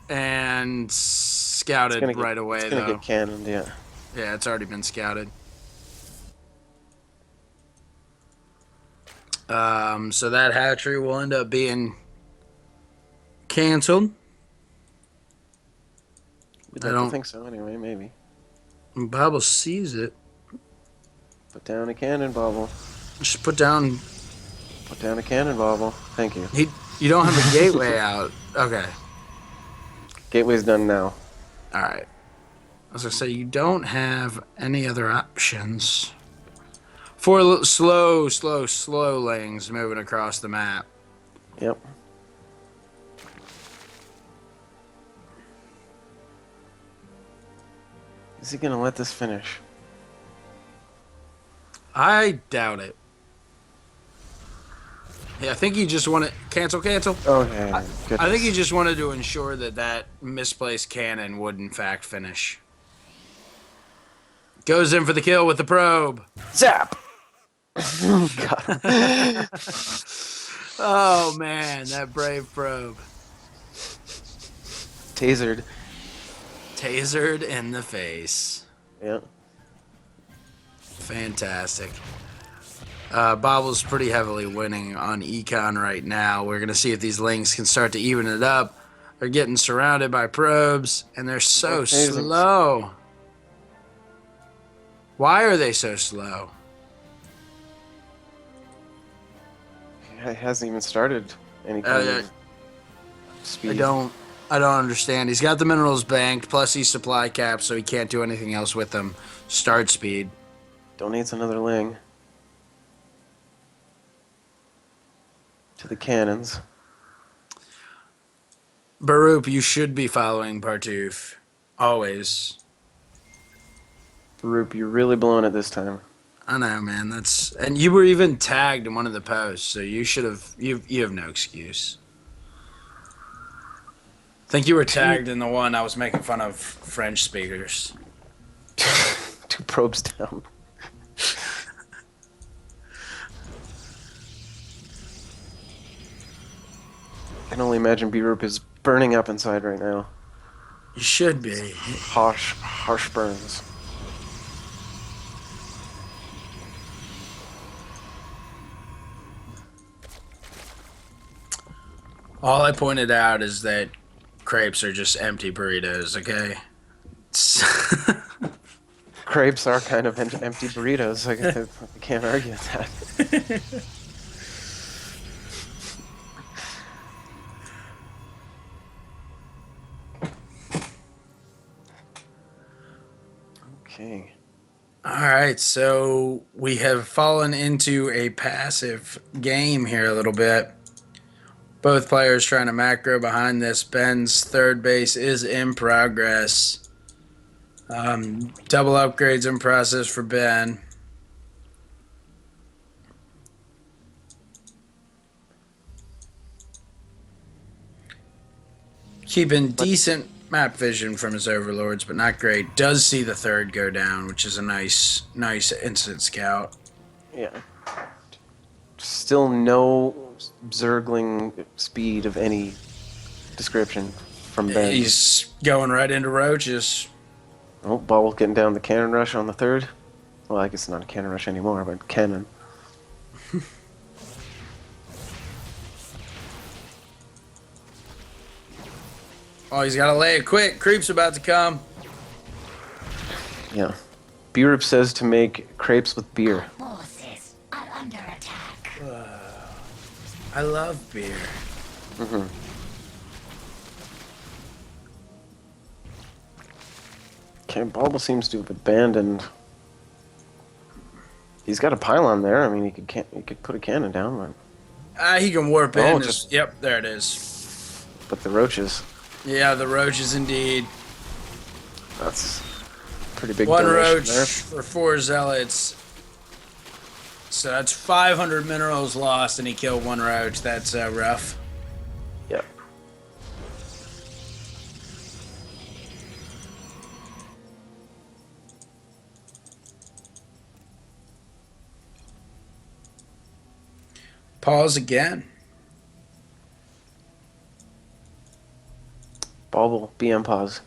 S2: And scouted right away,
S1: it's gonna
S2: though.
S1: get cannoned, yeah.
S2: Yeah, it's already been scouted. So that hatchery will end up being canceled.
S1: We'd
S2: I
S1: like
S2: don't-
S1: to think so anyway, maybe.
S2: Bobble sees it.
S1: Put down a cannon, Bobble.
S2: Just put down...
S1: Put down a cannon, Bobble. Thank you.
S2: You don't have a gateway out. Okay.
S1: Gateway's done now.
S2: All right. I was going to say, you don't have any other options. 4 slow lanes moving across the map.
S1: Yep. Is he gonna let this finish?
S2: I doubt it. Yeah, I think he just wanted... Cancel.
S1: Okay.
S2: I think he just wanted to ensure that misplaced cannon would, in fact, finish. Goes in for the kill with the probe.
S1: Zap! God.
S2: Oh, man, that brave probe.
S1: Tasered.
S2: Tasered in the face.
S1: Yeah.
S2: Fantastic. Bobble's pretty heavily winning on econ right now. We're gonna see if these lings can start to even it up. They're getting surrounded by probes, and they're so
S1: Phasings.
S2: slow. Why are they so slow?
S1: It hasn't even started any kind
S2: Uh,
S1: of
S2: I
S1: speed.
S2: don't. I don't understand. He's got the minerals banked, plus he's supply capped, so he can't do anything else with them. Start speed.
S1: Donates another ling to the cannons.
S2: Baruch, you should be following Partouf. Always.
S1: Roop, you're really blowing it this time.
S2: I know, man. And you were even tagged in one of the posts, so you should have. You have no excuse. I think you were tagged in the one I was making fun of French speakers.
S1: 2 probes down. I can only imagine B-Roop is burning up inside right now.
S2: You should be.
S1: Harsh burns.
S2: All I pointed out is that crepes are just empty burritos. Okay.
S1: Crepes are kind of empty burritos. I can't argue with that. Okay.
S2: All right, so we have fallen into a passive game here a little bit. Both players trying to macro behind this. Ben's third base is in progress. Double upgrades in process for Ben. Keeping decent map vision from his overlords, but not great. Does see the third go down, which is a nice instant scout.
S1: Yeah. Still no Zergling speed of any description from Ben.
S2: He's going right into roaches.
S1: Oh, Bobble getting down the cannon rush on the third. Well, I guess it's not a cannon rush anymore, but cannon.
S2: Oh, he's got to lay it quick. Creep's about to come.
S1: Yeah. B-Roop says to make crepes with beer.
S3: Forces are under attack.
S2: I love beer.
S1: Mm-hmm. Okay, Bobble seems to have abandoned. He's got a pylon there. I mean, he could put a cannon down,
S2: He can warp
S1: Oh,
S2: in.
S1: just-
S2: Yep, there it is.
S1: but the roaches.
S2: Yeah, the roaches indeed.
S1: That's a pretty big
S2: One
S1: donation
S2: roach
S1: there.
S2: for 4 zealots. So that's 500 minerals lost, and he killed 1 roach. That's rough.
S1: Yep.
S2: Pause again.
S1: Bobble, BM pause.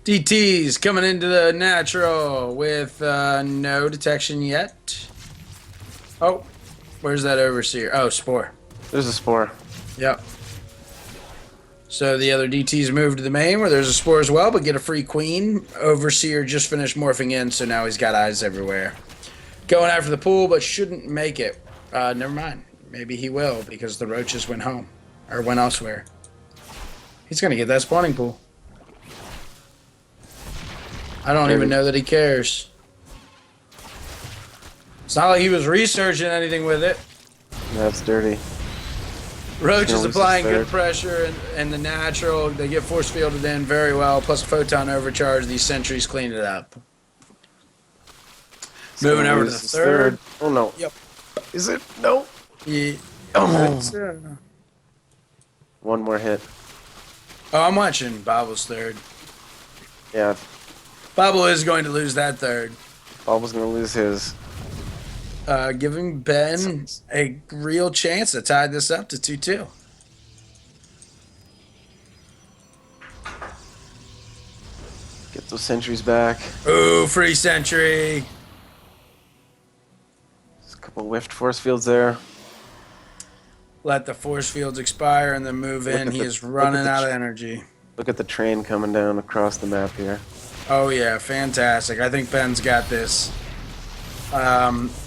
S2: DT's coming into the natural with no detection yet. Oh, where's that overseer? Oh, spore.
S1: There's a spore.
S2: Yep. So the other DT's moved to the main where there's a spore as well, but get a free queen. Overseer just finished morphing in, so now he's got eyes everywhere. Going after the pool, but shouldn't make it. Never mind. Maybe he will because the roaches went home or went elsewhere. He's going to get that spawning pool. I don't even know that he cares. It's not like he was researching anything with it.
S1: That's dirty.
S2: Roach is
S1: Notice
S2: applying
S1: the
S2: good
S1: third.
S2: pressure and the natural. They get force fielded in very well, plus a photon overcharge. These sentries clean it up. Moving over to the
S1: This is
S2: third.
S1: Oh no.
S2: Yep.
S1: Is it? No.
S2: Yeah.
S1: Oh. One more hit.
S2: Oh, I'm watching Bobble's third.
S1: Yeah.
S2: Bobble is going to lose that third.
S1: Bobble's gonna lose his.
S2: Giving Ben a real chance to tie this up to 2-2.
S1: Get those sentries back.
S2: Ooh, free sentry.
S1: There's a couple whiffed force fields there.
S2: Let the force fields expire and then move
S1: Look
S2: in.
S1: at
S2: He
S1: the-
S2: is
S1: look at
S2: running
S1: the
S2: out of energy.
S1: Look at the train coming down across the map here.
S2: Oh yeah, fantastic. I think Ben's got this.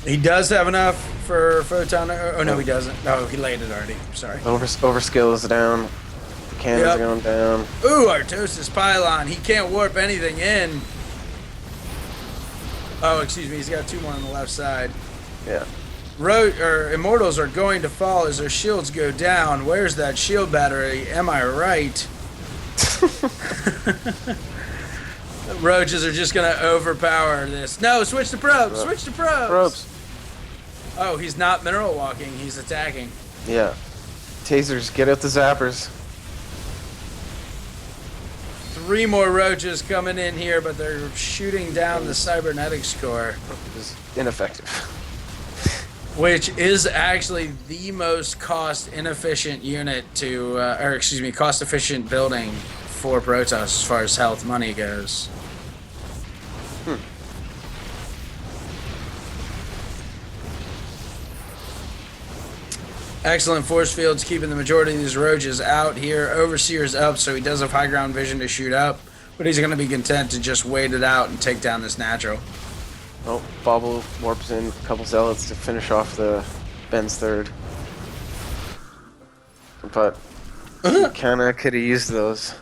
S2: He does have enough for photon. Oh no, he doesn't. Oh, he laid it already. Sorry.
S1: Overskill is down. The cannons
S2: Yep.
S1: are going down.
S2: Ooh, Artosis pylon. He can't warp anything in. Oh, excuse me. He's got two more on the left side.
S1: Yeah.
S2: Immortals are going to fall as their shields go down. Where's that shield battery? Am I right? Roaches are just gonna overpower this. No, switch to probes. Switch to probes.
S1: Probes.
S2: Oh, he's not mineral walking. He's attacking.
S1: Yeah. Tasers, get out the zappers.
S2: 3 more roaches coming in here, but they're shooting down the cybernetics core,
S1: It was ineffective.
S2: which is actually the most cost-inefficient unit to, cost-efficient building for Protoss as far as health money goes. Excellent force fields keeping the majority of these roaches out here. Overseer's up, so he does have high ground vision to shoot up, but he's going to be content to just wait it out and take down this natural.
S1: Oh, Bobble warps in a couple zealots to finish off the Ben's third. But he kinda could have used those.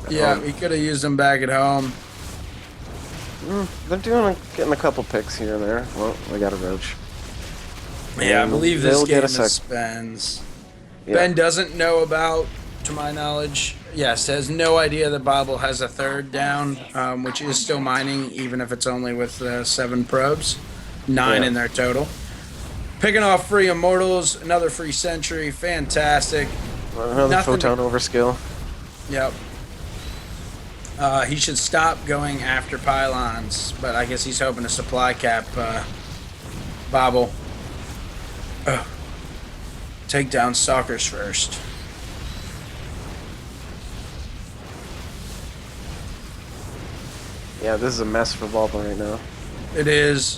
S2: Yeah, he could have used them back at home.
S1: They're getting a couple picks here and there. Well, we got a roach.
S2: Yeah, I
S1: And
S2: believe this
S1: they'll
S2: game
S1: get a
S2: is
S1: sec-
S2: Ben's.
S1: Yeah.
S2: Ben doesn't know about, to my knowledge, yes, has no idea that Bobble has a third down, which is still mining, even if it's only with 7 probes. 9
S1: Yeah.
S2: in their total. Picking off free immortals, another free sentry, fantastic.
S1: Another
S2: Nothing
S1: photon overskill.
S2: Yep. He should stop going after pylons, but I guess he's hoping to supply cap Bobble. Take down stalkers first.
S1: Yeah, this is a mess for Bobble right now.
S2: It is.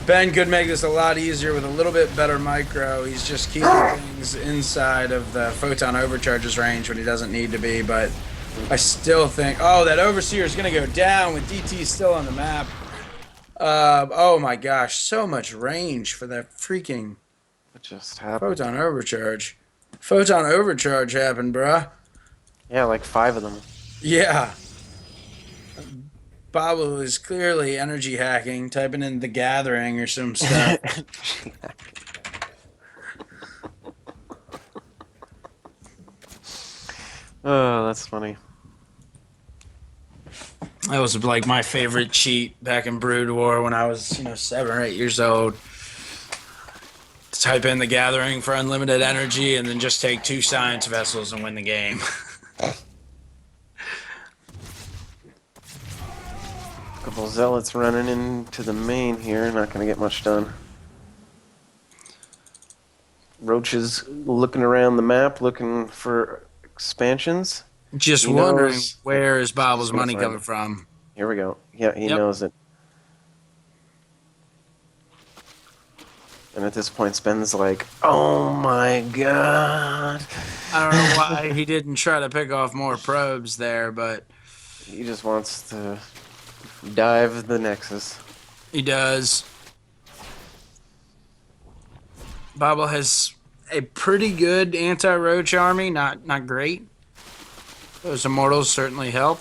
S2: Ben could make this a lot easier with a little bit better micro. He's just keeping things inside of the photon overcharges range when he doesn't need to be, but I still think... Oh, that Overseer is going to go down with DT still on the map. Oh my gosh, so much range for that freaking
S1: What just happened?
S2: photon overcharge. Photon overcharge happened, bruh.
S1: Yeah, like 5 of them.
S2: Yeah. Bobble is clearly energy hacking, typing in The Gathering or some stuff.
S1: Oh, that's funny.
S2: That was like my favorite cheat back in Brood War when I was, 7 or 8 years old. Type in The Gathering for unlimited energy and then just take 2 science vessels and win the game.
S1: Couple zealots running into the main here. Not going to get much done. Roaches looking around the map, looking for expansions.
S2: Just
S1: He
S2: wondering
S1: knows-
S2: where is Bobble's
S1: Just gonna
S2: money
S1: find
S2: coming
S1: it.
S2: from.
S1: Here we go. Yeah, he
S2: Yep.
S1: knows it. And at this point, Spen's like, "Oh my god!"
S2: I don't know why he didn't try to pick off more probes there, but
S1: He just wants to dive the Nexus.
S2: he does. Bobble has a pretty good anti-roach army, not great. Those immortals certainly help.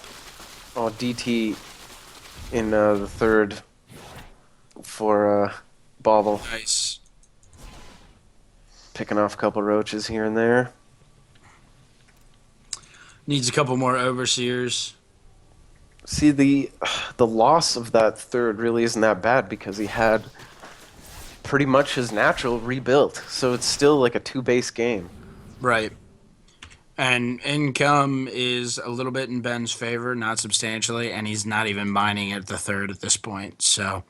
S1: Oh, DT in the third for Bobble.
S2: Nice.
S1: Picking off a couple roaches here and there.
S2: Needs a couple more overseers.
S1: See, the loss of that third really isn't that bad because he had pretty much his natural rebuilt. So it's still like a 2-base game.
S2: Right. And income is a little bit in Ben's favor, not substantially, and he's not even mining at the third at this point. So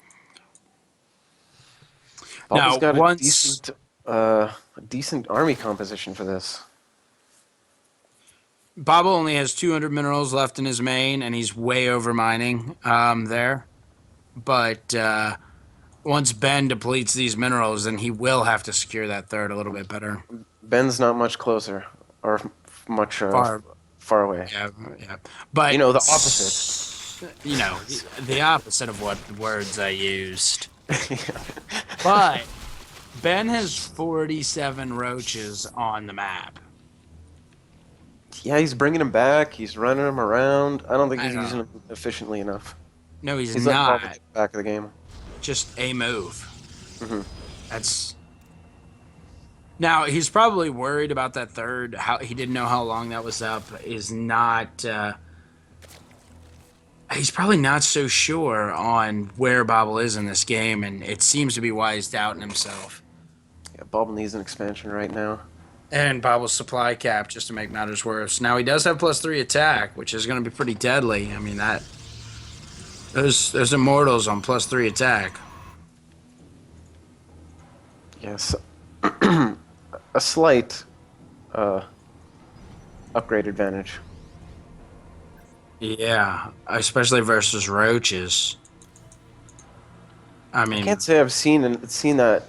S1: Bobble's
S2: Now,
S1: got
S2: once-
S1: a decent army composition for this.
S2: Bobble only has 200 minerals left in his main, and he's way over mining there. But once Ben depletes these minerals, then he will have to secure that third a little bit better.
S1: Ben's not much closer or much
S2: Far,
S1: far away.
S2: yeah, yeah. But
S1: You know, the opposite.
S2: you know, the opposite of what words I used. But Ben has 47 roaches on the map.
S1: Yeah, he's bringing him back. He's running him around. I don't think
S2: I
S1: he's
S2: know.
S1: using him efficiently enough.
S2: No, he's
S1: He's letting Bobble
S2: not.
S1: get back of the game.
S2: Just a move.
S1: Hmm.
S2: That's now he's probably worried about that third. How he didn't know how long that was up is not. He's probably not so sure on where Bobble is in this game, and it seems to be why he's doubting himself.
S1: Yeah, Bobble needs an expansion right now.
S2: And Bobble's supply cap, just to make matters worse. Now he does have +3 attack, which is going to be pretty deadly. I mean that those immortals on +3 attack.
S1: Yes, a slight upgrade advantage.
S2: Yeah, especially versus roaches. I
S1: I
S2: mean,
S1: can't say I've seen that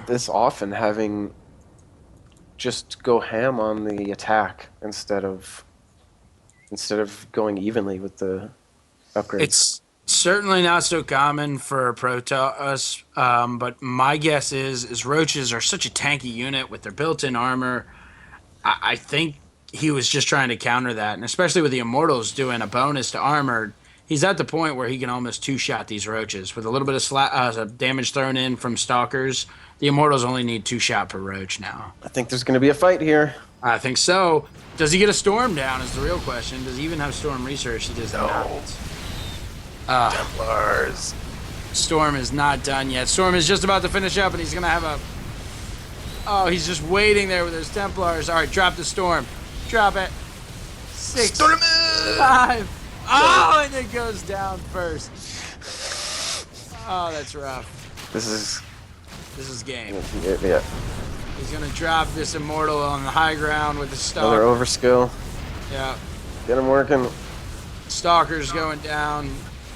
S1: this often, having just go ham on the attack instead of going evenly with the upgrades.
S2: it's certainly not so common for Protoss, but my guess is roaches are such a tanky unit with their built-in armor. I think he was just trying to counter that, and especially with the immortals doing a bonus to armor, he's at the point where he can almost two-shot these roaches with a little bit of damage thrown in from stalkers. The immortals only need 2 shot per roach now.
S1: I think there's going to be a fight here.
S2: I think so. Does he get a storm down? Is the real question. Does he even have storm research? He does not.
S1: Templars.
S2: Storm is not done yet. Storm is just about to finish up, and he's gonna have a. Oh, he's just waiting there with his Templars. All right, drop the storm. Drop it. 6,
S1: Storm it!
S2: 5. Oh, and it goes down first. Oh, that's rough.
S1: This is
S2: This is game.
S1: yeah,
S2: He's gonna drop this immortal on the high ground with the
S1: another
S2: stalker.
S1: overskill.
S2: Yeah,
S1: Get him working.
S2: stalker's going down.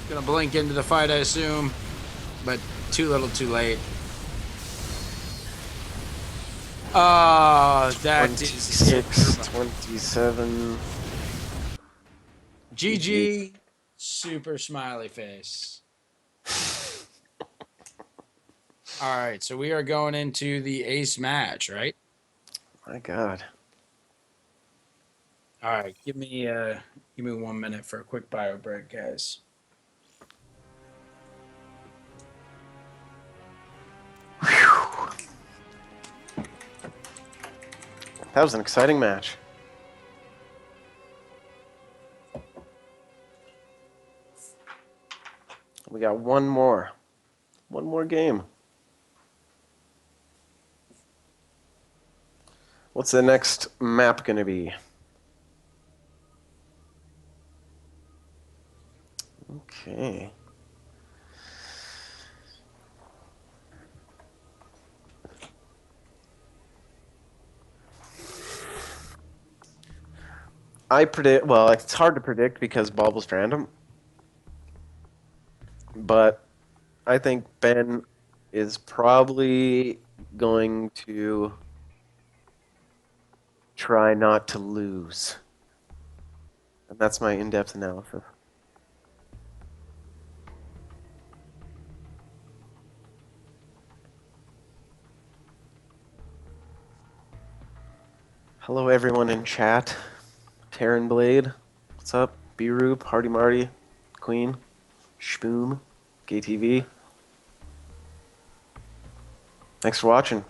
S2: Gonna blink into the fight, I assume, but too little, too late. Oh, that is
S1: 26, 27.
S2: GG. Super smiley face. All right, so we are going into the ace match, right?
S1: My God.
S2: All right, give me 1 minute for a quick bio break, guys.
S1: That was an exciting match. We got one more. One more game. What's the next map going to be? Okay. I predict, well, it's hard to predict because Bobble's random. But I think Ben is probably going to try not to lose. And that's my in-depth analysis. Hello, everyone in chat. Terran Blade, what's up? B-Roop, Hardy Marty, Queen, Shboom, Gay TV. Thanks for watching.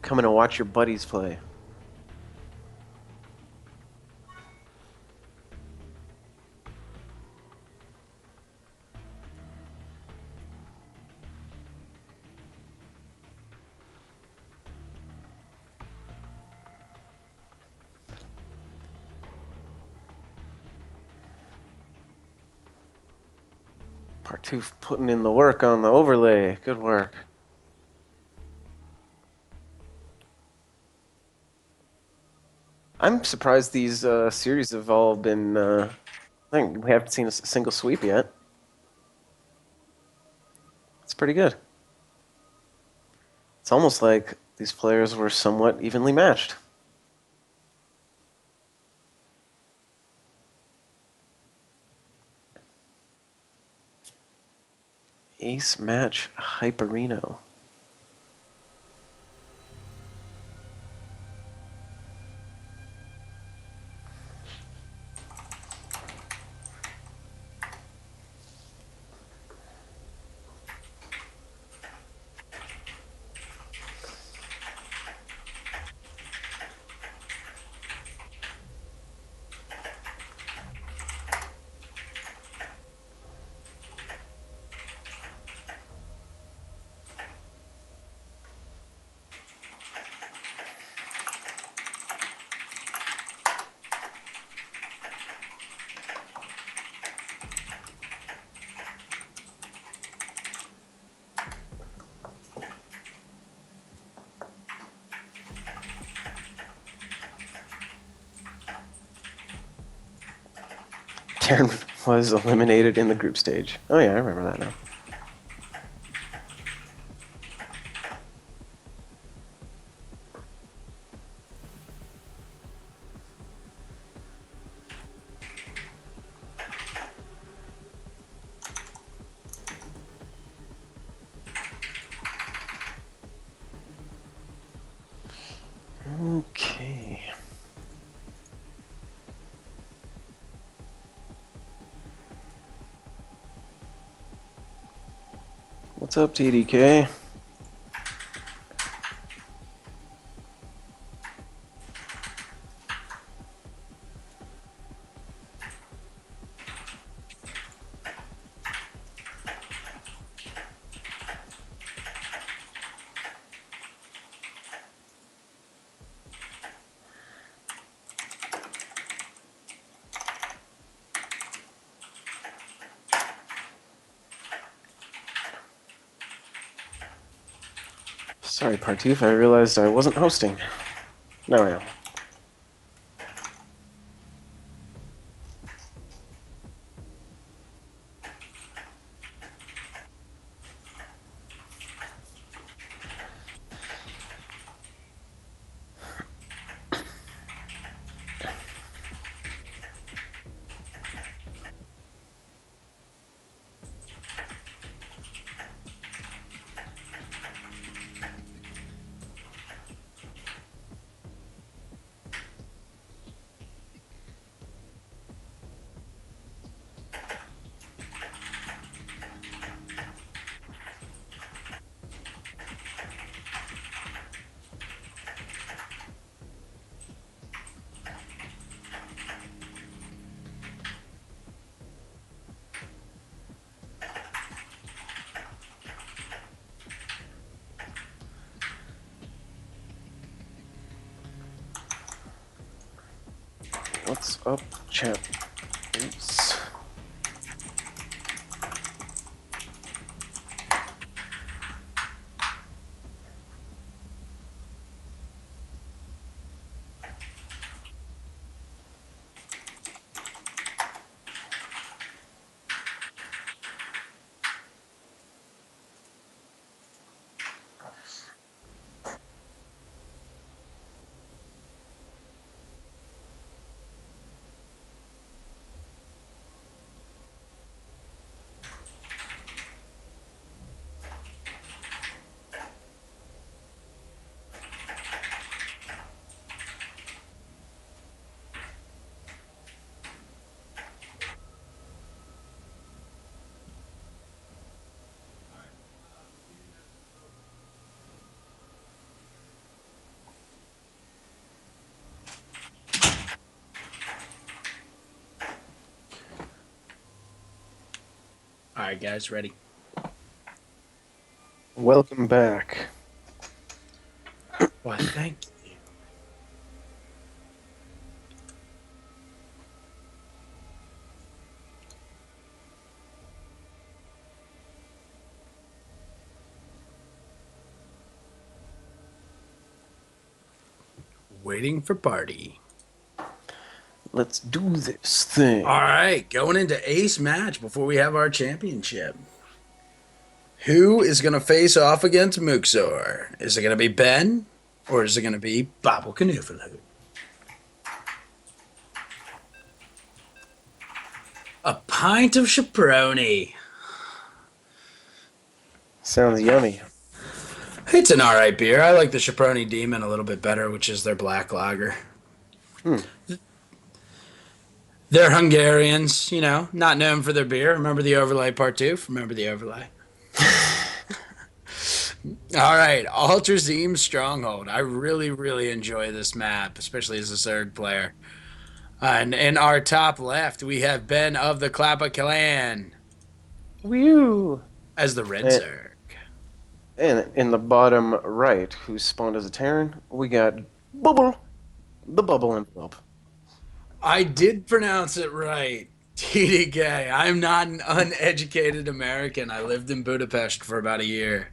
S1: Come in and watch your buddies play. Part 2 putting in the work on the overlay. Good work. I'm surprised these series have all been. I think we haven't seen a single sweep yet. It's pretty good. It's almost like these players were somewhat evenly matched. Ace match Hyperino. Darren was eliminated in the group stage. Oh yeah, I remember that now. Okay. What's up, TDK? Sorry, Partoof, I realized I wasn't hosting. Now I am. What's up, champ? Oops.
S2: All right, guys, ready?
S1: Welcome back.
S2: Well, thank you. Waiting for party.
S1: Let's do this thing.
S2: All right, going into ace match before we have our championship. Who is going to face off against Muxor? Is it going to be Ben or is it going to be Boblekonvolutt? A pint of chaperone.
S1: Sounds yummy.
S2: It's an alright beer. I like the Chaperone Demon a little bit better, which is their black lager. They're Hungarians, you know, not known for their beer. Remember the overlay part 2? Remember the overlay. All right, Alterzim Stronghold. I really, really enjoy this map, especially as a Zerg player. And in our top left, we have Ben of the Klappa clan
S1: Woo!
S2: as the Red
S1: And,
S2: Zerg.
S1: and in the bottom right, who's spawned as a Terran, we got Bubble, the bubble envelope.
S2: I did pronounce it right. TDK. I'm not an uneducated American. I lived in Budapest for about a year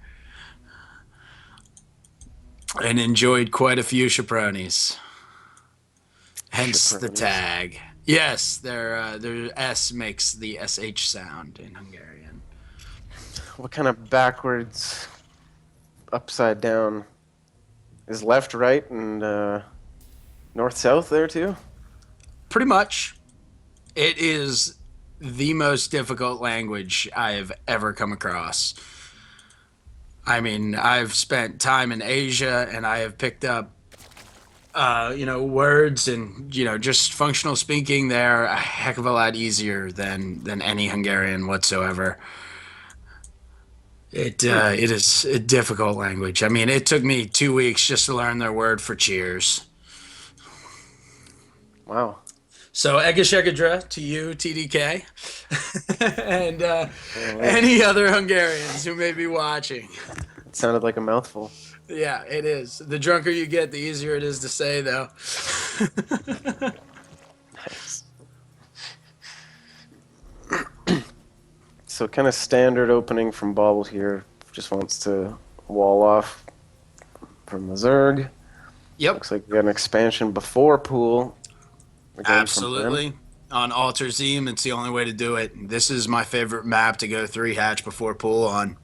S2: and enjoyed quite a few chaperones. Hence the
S1: Chaperones.
S2: tag. Yes, their S makes the SH sound in Hungarian.
S1: What kind of backwards, upside down is left, right, and north, south there too?
S2: Pretty much. It is the most difficult language I have ever come across. I mean, I've spent time in Asia and I have picked up, words and, just functional speaking. They're a heck of a lot easier than any Hungarian whatsoever. It is a difficult language. I mean, it took me 2 weeks just to learn their word for cheers.
S1: Wow.
S2: So, Egeshegedra to you, TDK, and any other Hungarians who may be watching.
S1: It sounded like a mouthful.
S2: Yeah, it is. The drunker you get, the easier it is to say, though.
S1: Nice. So kind of standard opening from Bobble here. Just wants to wall off from the Zerg.
S2: Yep,
S1: Looks like we got an expansion before pool. Again from
S2: absolutely. On Alterzim, it's the only way to do it. This is my favorite map to go 3 hatch before pool on.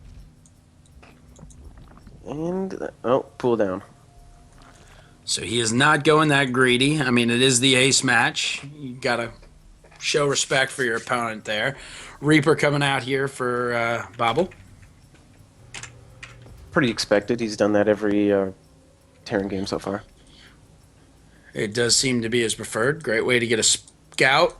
S1: Ben. And, pool down.
S2: So he is not going that greedy. I mean, it is the ace match. You gotta show respect for your opponent there. Reaper coming out here for Bobble.
S1: Pretty expected. He's done that every Terran game so far.
S2: It does seem to be his preferred. Great way to get a scout.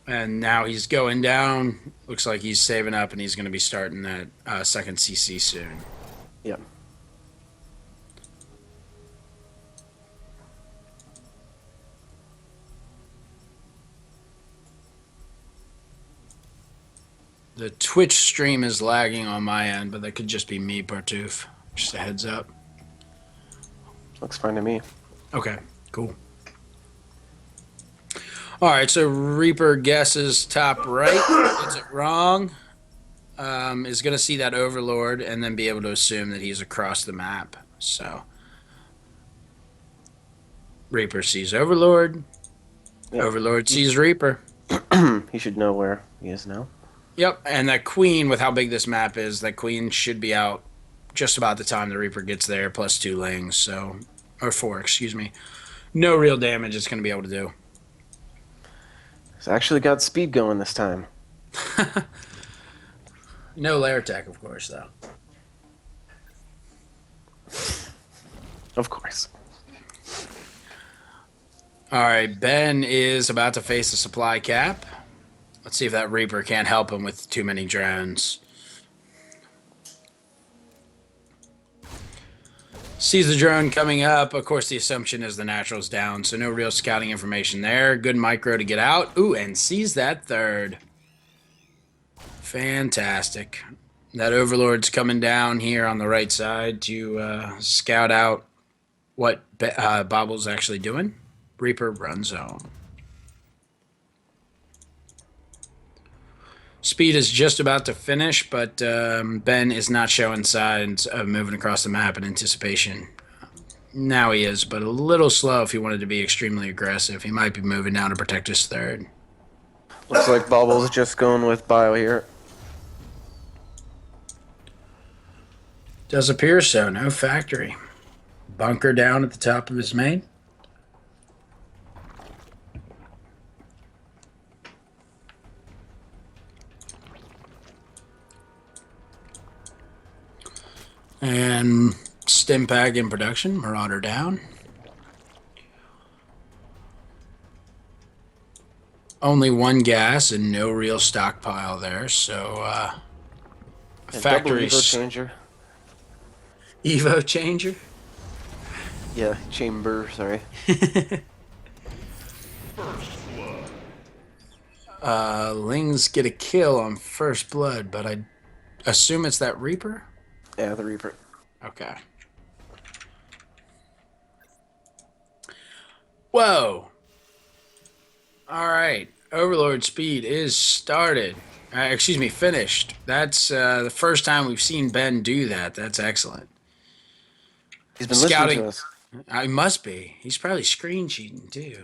S2: And now he's going down. Looks like he's saving up and he's going to be starting that second CC soon.
S1: Yep.
S2: The Twitch stream is lagging on my end, but that could just be me, Bartoof. Just a heads up.
S1: Looks fine to me.
S2: Okay, cool. All right, so Reaper guesses top right. Gets it wrong. Is going to see that Overlord and then be able to assume that he's across the map. So Reaper sees Overlord.
S1: Yep.
S2: Overlord sees Reaper.
S1: He should know where he is now.
S2: Yep, and that Queen, with how big this map is, that Queen should be out just about the time the Reaper gets there, plus 2 lings, so... Or 4, excuse me. No real damage it's going to be able to do.
S1: He's actually got speed going this time.
S2: No lair attack, of course, though.
S1: Of course.
S2: All right, Ben is about to face a supply cap. Let's see if that Reaper can't help him with too many drones. Sees the drone coming up. Of course, the assumption is the natural's down, so no real scouting information there. Good micro to get out. Ooh, and sees that third. Fantastic. That Overlord's coming down here on the right side to scout out what Bobble's actually doing. Reaper runs home. Speed is just about to finish, but Ben is not showing signs of moving across the map in anticipation. Now he is, but a little slow if he wanted to be extremely aggressive. He might be moving down to protect his third.
S1: Looks like Bobbles just going with bio here.
S2: Does appear so. No factory. Bunker down at the top of his main. And Stimpag in production. Marauder down. Only one gas and no real stockpile there, so
S1: And double Evo
S2: factories.
S1: changer.
S2: Evo changer.
S1: Yeah, chamber, sorry.
S2: Lings get a kill on first blood, but I assume it's that Reaper?
S1: Yeah, the Reaper.
S2: Okay. Whoa. All right. Overlord speed is started. Excuse me, finished. That's the first time we've seen Ben do that. That's excellent.
S1: He's been
S2: Scouting.
S1: listening to us.
S2: I must be. He's probably screen cheating too.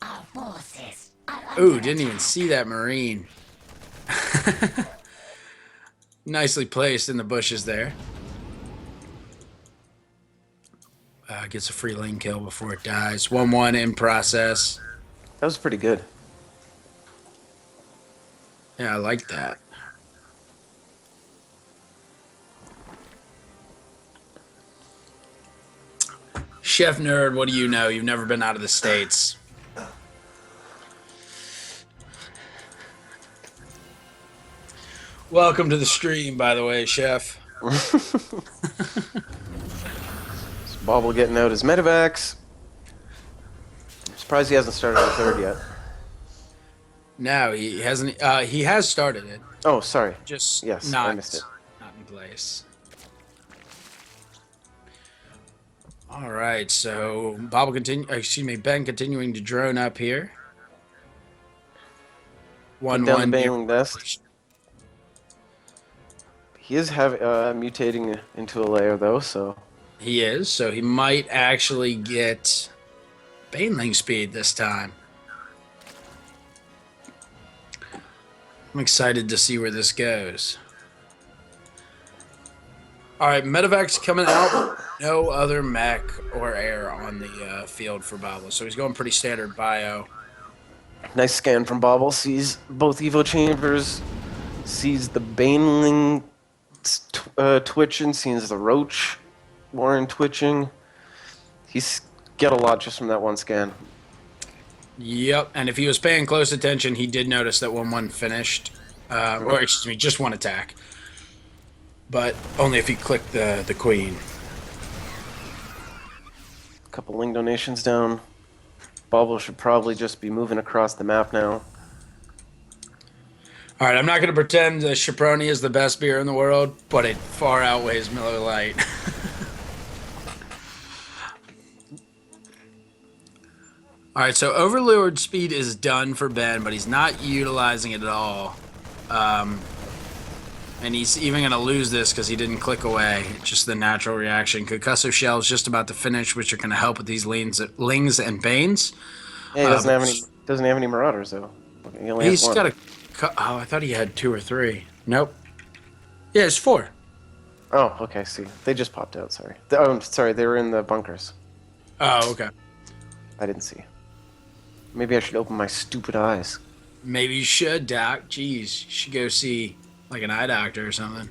S3: Our forces are under
S2: Ooh, didn't even
S3: attack.
S2: see that Marine. Nicely placed in the bushes there. Gets a free lane kill before it dies. 1-1 in process.
S1: That was pretty good.
S2: Yeah, I like that. Chef Nerd, what do you know? You've never been out of the States. Welcome to the stream, by the way, Chef.
S1: Bobble getting out his medevacs. I'm surprised he hasn't started the third yet.
S2: No, he hasn't. He has started it,
S1: Oh, sorry.
S2: just
S1: Yes,
S2: not
S1: I missed it.
S2: not in place. All right, so Ben continuing to drone up here.
S1: Put down
S2: 1-1
S1: the
S2: near
S1: Bailing Vest. He is mutating into a layer, though, so...
S2: He is, so he might actually get Baneling speed this time. I'm excited to see where this goes. All right, medevac's coming out. No other mech or air on the field for Bobble, so he's going pretty standard bio.
S1: Nice scan from Bobble. Sees both Evo chambers. Sees the Baneling twitching. Sees the Roach Warren twitching. He's get a lot just from that one scan.
S2: Yep, and if he was paying close attention, he did notice that 1-1 finished. Or, excuse me, just one attack. But only if he clicked the queen.
S1: A couple Ling donations down. Bobble should probably just be moving across the map now.
S2: All right, I'm not going to pretend the Chaperone is the best beer in the world, but it far outweighs Miller Lite. All right, so Overlord speed is done for Ben, but he's not utilizing it at all. And he's even going to lose this because he didn't click away. Just the natural reaction. Concusso Shell is just about to finish, which are going to help with these Lings and Banes.
S1: Yeah, he doesn't have any Marauders though. He only has
S2: He's
S1: one.
S2: got a... Oh, I thought he had 2 or 3. Nope. Yeah, it's 4.
S1: Oh, okay. See, they just popped out. Sorry. Oh, sorry. They were in the bunkers.
S2: Oh, okay.
S1: I didn't see. Maybe I should open my stupid eyes.
S2: Maybe you should, Doc. Jeez, you should go see like an eye doctor or something.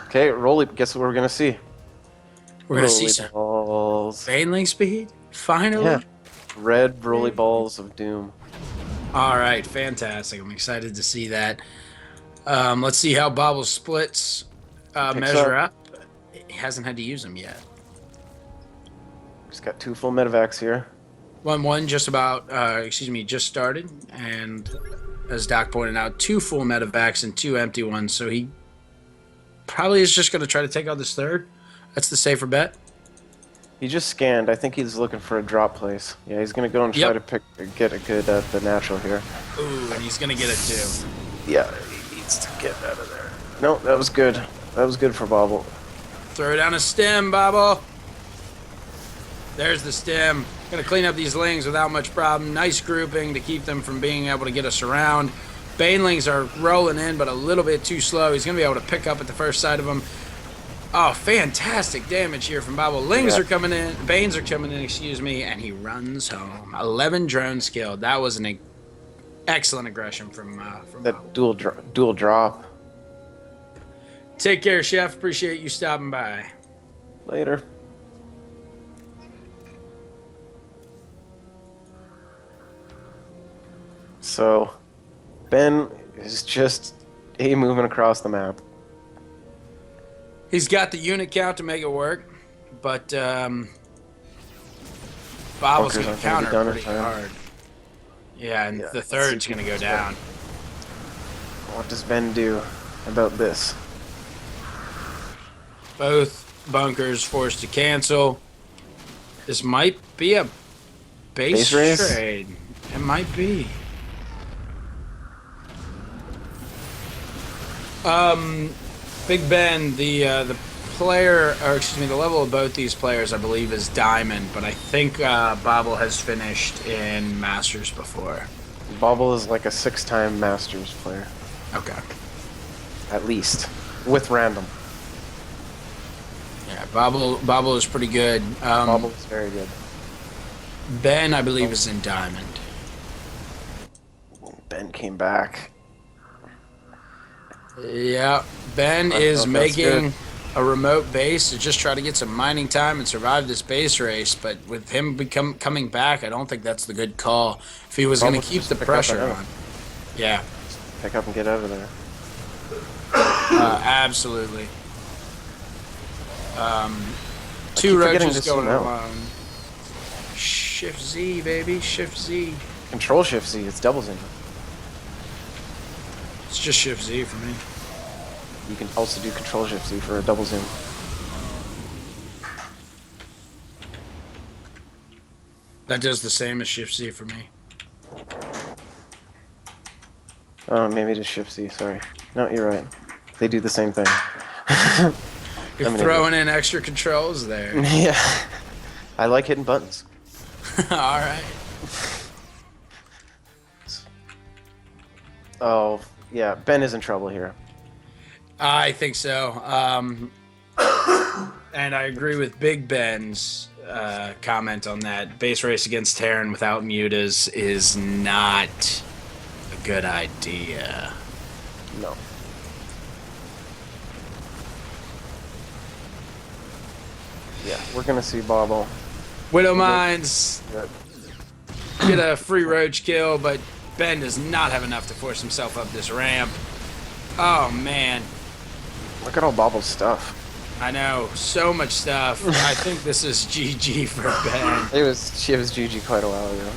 S1: Okay, Rolly. Guess what we're gonna see?
S2: We're gonna see
S1: Rolly
S2: some
S1: balls.
S2: Baneling speed. Finally.
S1: Yeah. Red Rolly balls of doom.
S2: All right, fantastic. I'm excited to see that. Let's see how Bobble splits measure up. He hasn't had to use them yet.
S1: Just got 2 full medevacs here.
S2: 1-1 just about, just started. And as Doc pointed out, 2 full medevacs and 2 empty ones. So he probably is just going to try to take out this third. That's the safer bet.
S1: He just scanned. I think he's looking for a drop place. Yeah, he's gonna go and try to get a good at the natural here.
S2: Ooh, and he's going to get it too.
S1: Yeah, he needs to get out of there. No, that was good. That was good for Bobble.
S2: Throw down a stem, Bobble. There's the stem. Gonna clean up these lings without much problem. Nice grouping to keep them from being able to get us around. Banelings are rolling in, but a little bit too slow. He's gonna be able to pick up at the first sight of them. Oh, fantastic damage here from Bobble. Lings are coming in. Banes are coming in, excuse me, and he runs home. 11 drones killed. That was an excellent aggression from
S1: That
S2: Bobble.
S1: dual drop.
S2: Take care, Chef. Appreciate you stopping by.
S1: Later. So, Ben is just moving across the map.
S2: He's got the unit count to make it work, but Bobble's
S1: Bunkers
S2: going
S1: aren't
S2: to
S1: gonna be
S2: counter
S1: done in
S2: pretty
S1: time.
S2: hard. Yeah, and
S1: Yeah,
S2: the
S1: let's
S2: third's
S1: see
S2: going to go
S1: what's
S2: down.
S1: What does Ben do about this?
S2: Both bunkers forced to cancel. This might be a base
S1: Base race?
S2: trade. It might be. Big Ben, the player, or excuse me, the level of both these players, I believe, is Diamond, but I think Bobble has finished in Masters before.
S1: Bobble is like a 6-time Masters player,
S2: Okay.
S1: at least, with random.
S2: Yeah, Bobble is pretty good.
S1: Bobble is very good.
S2: Ben, I believe, is in Diamond.
S1: Ben came back.
S2: Yeah, Ben
S1: I
S2: is
S1: thought that's
S2: making
S1: good.
S2: a remote base to just try to get some mining time and survive this base race. But with him coming back, I don't think that's the good call. If he was going to
S1: Bubble
S2: keep
S1: just
S2: the
S1: pick up
S2: pressure
S1: and out.
S2: on. Yeah,
S1: Pick up and get out of there.
S2: absolutely. Two
S1: keep forgetting
S2: roaches
S1: to zoom
S2: going
S1: out.
S2: along. Shift Z, baby, Shift Z.
S1: Control Shift Z, it's double zoom.
S2: It's just Shift Z for me.
S1: You can also do Control Shift Z for a double zoom.
S2: That does the same as Shift Z for me.
S1: Oh, maybe just Shift Z, sorry. No, you're right. They do the same thing.
S2: You're
S1: I'm an
S2: throwing in extra controls there.
S1: Yeah. I like hitting buttons.
S2: All right.
S1: Oh, yeah, Ben is in trouble here.
S2: I think so. And I agree with Big Ben's comment on that. Base race against Terran without mutas is not a good idea.
S1: No. Yeah, we're gonna see Bobble.
S2: Widow Mines
S1: Good.
S2: get a free roach kill, but Ben does not have enough to force himself up this ramp. Oh, man.
S1: Look at all Bobble's stuff.
S2: I know. So much stuff. I think this is GG for Ben.
S1: She was GG quite a while ago.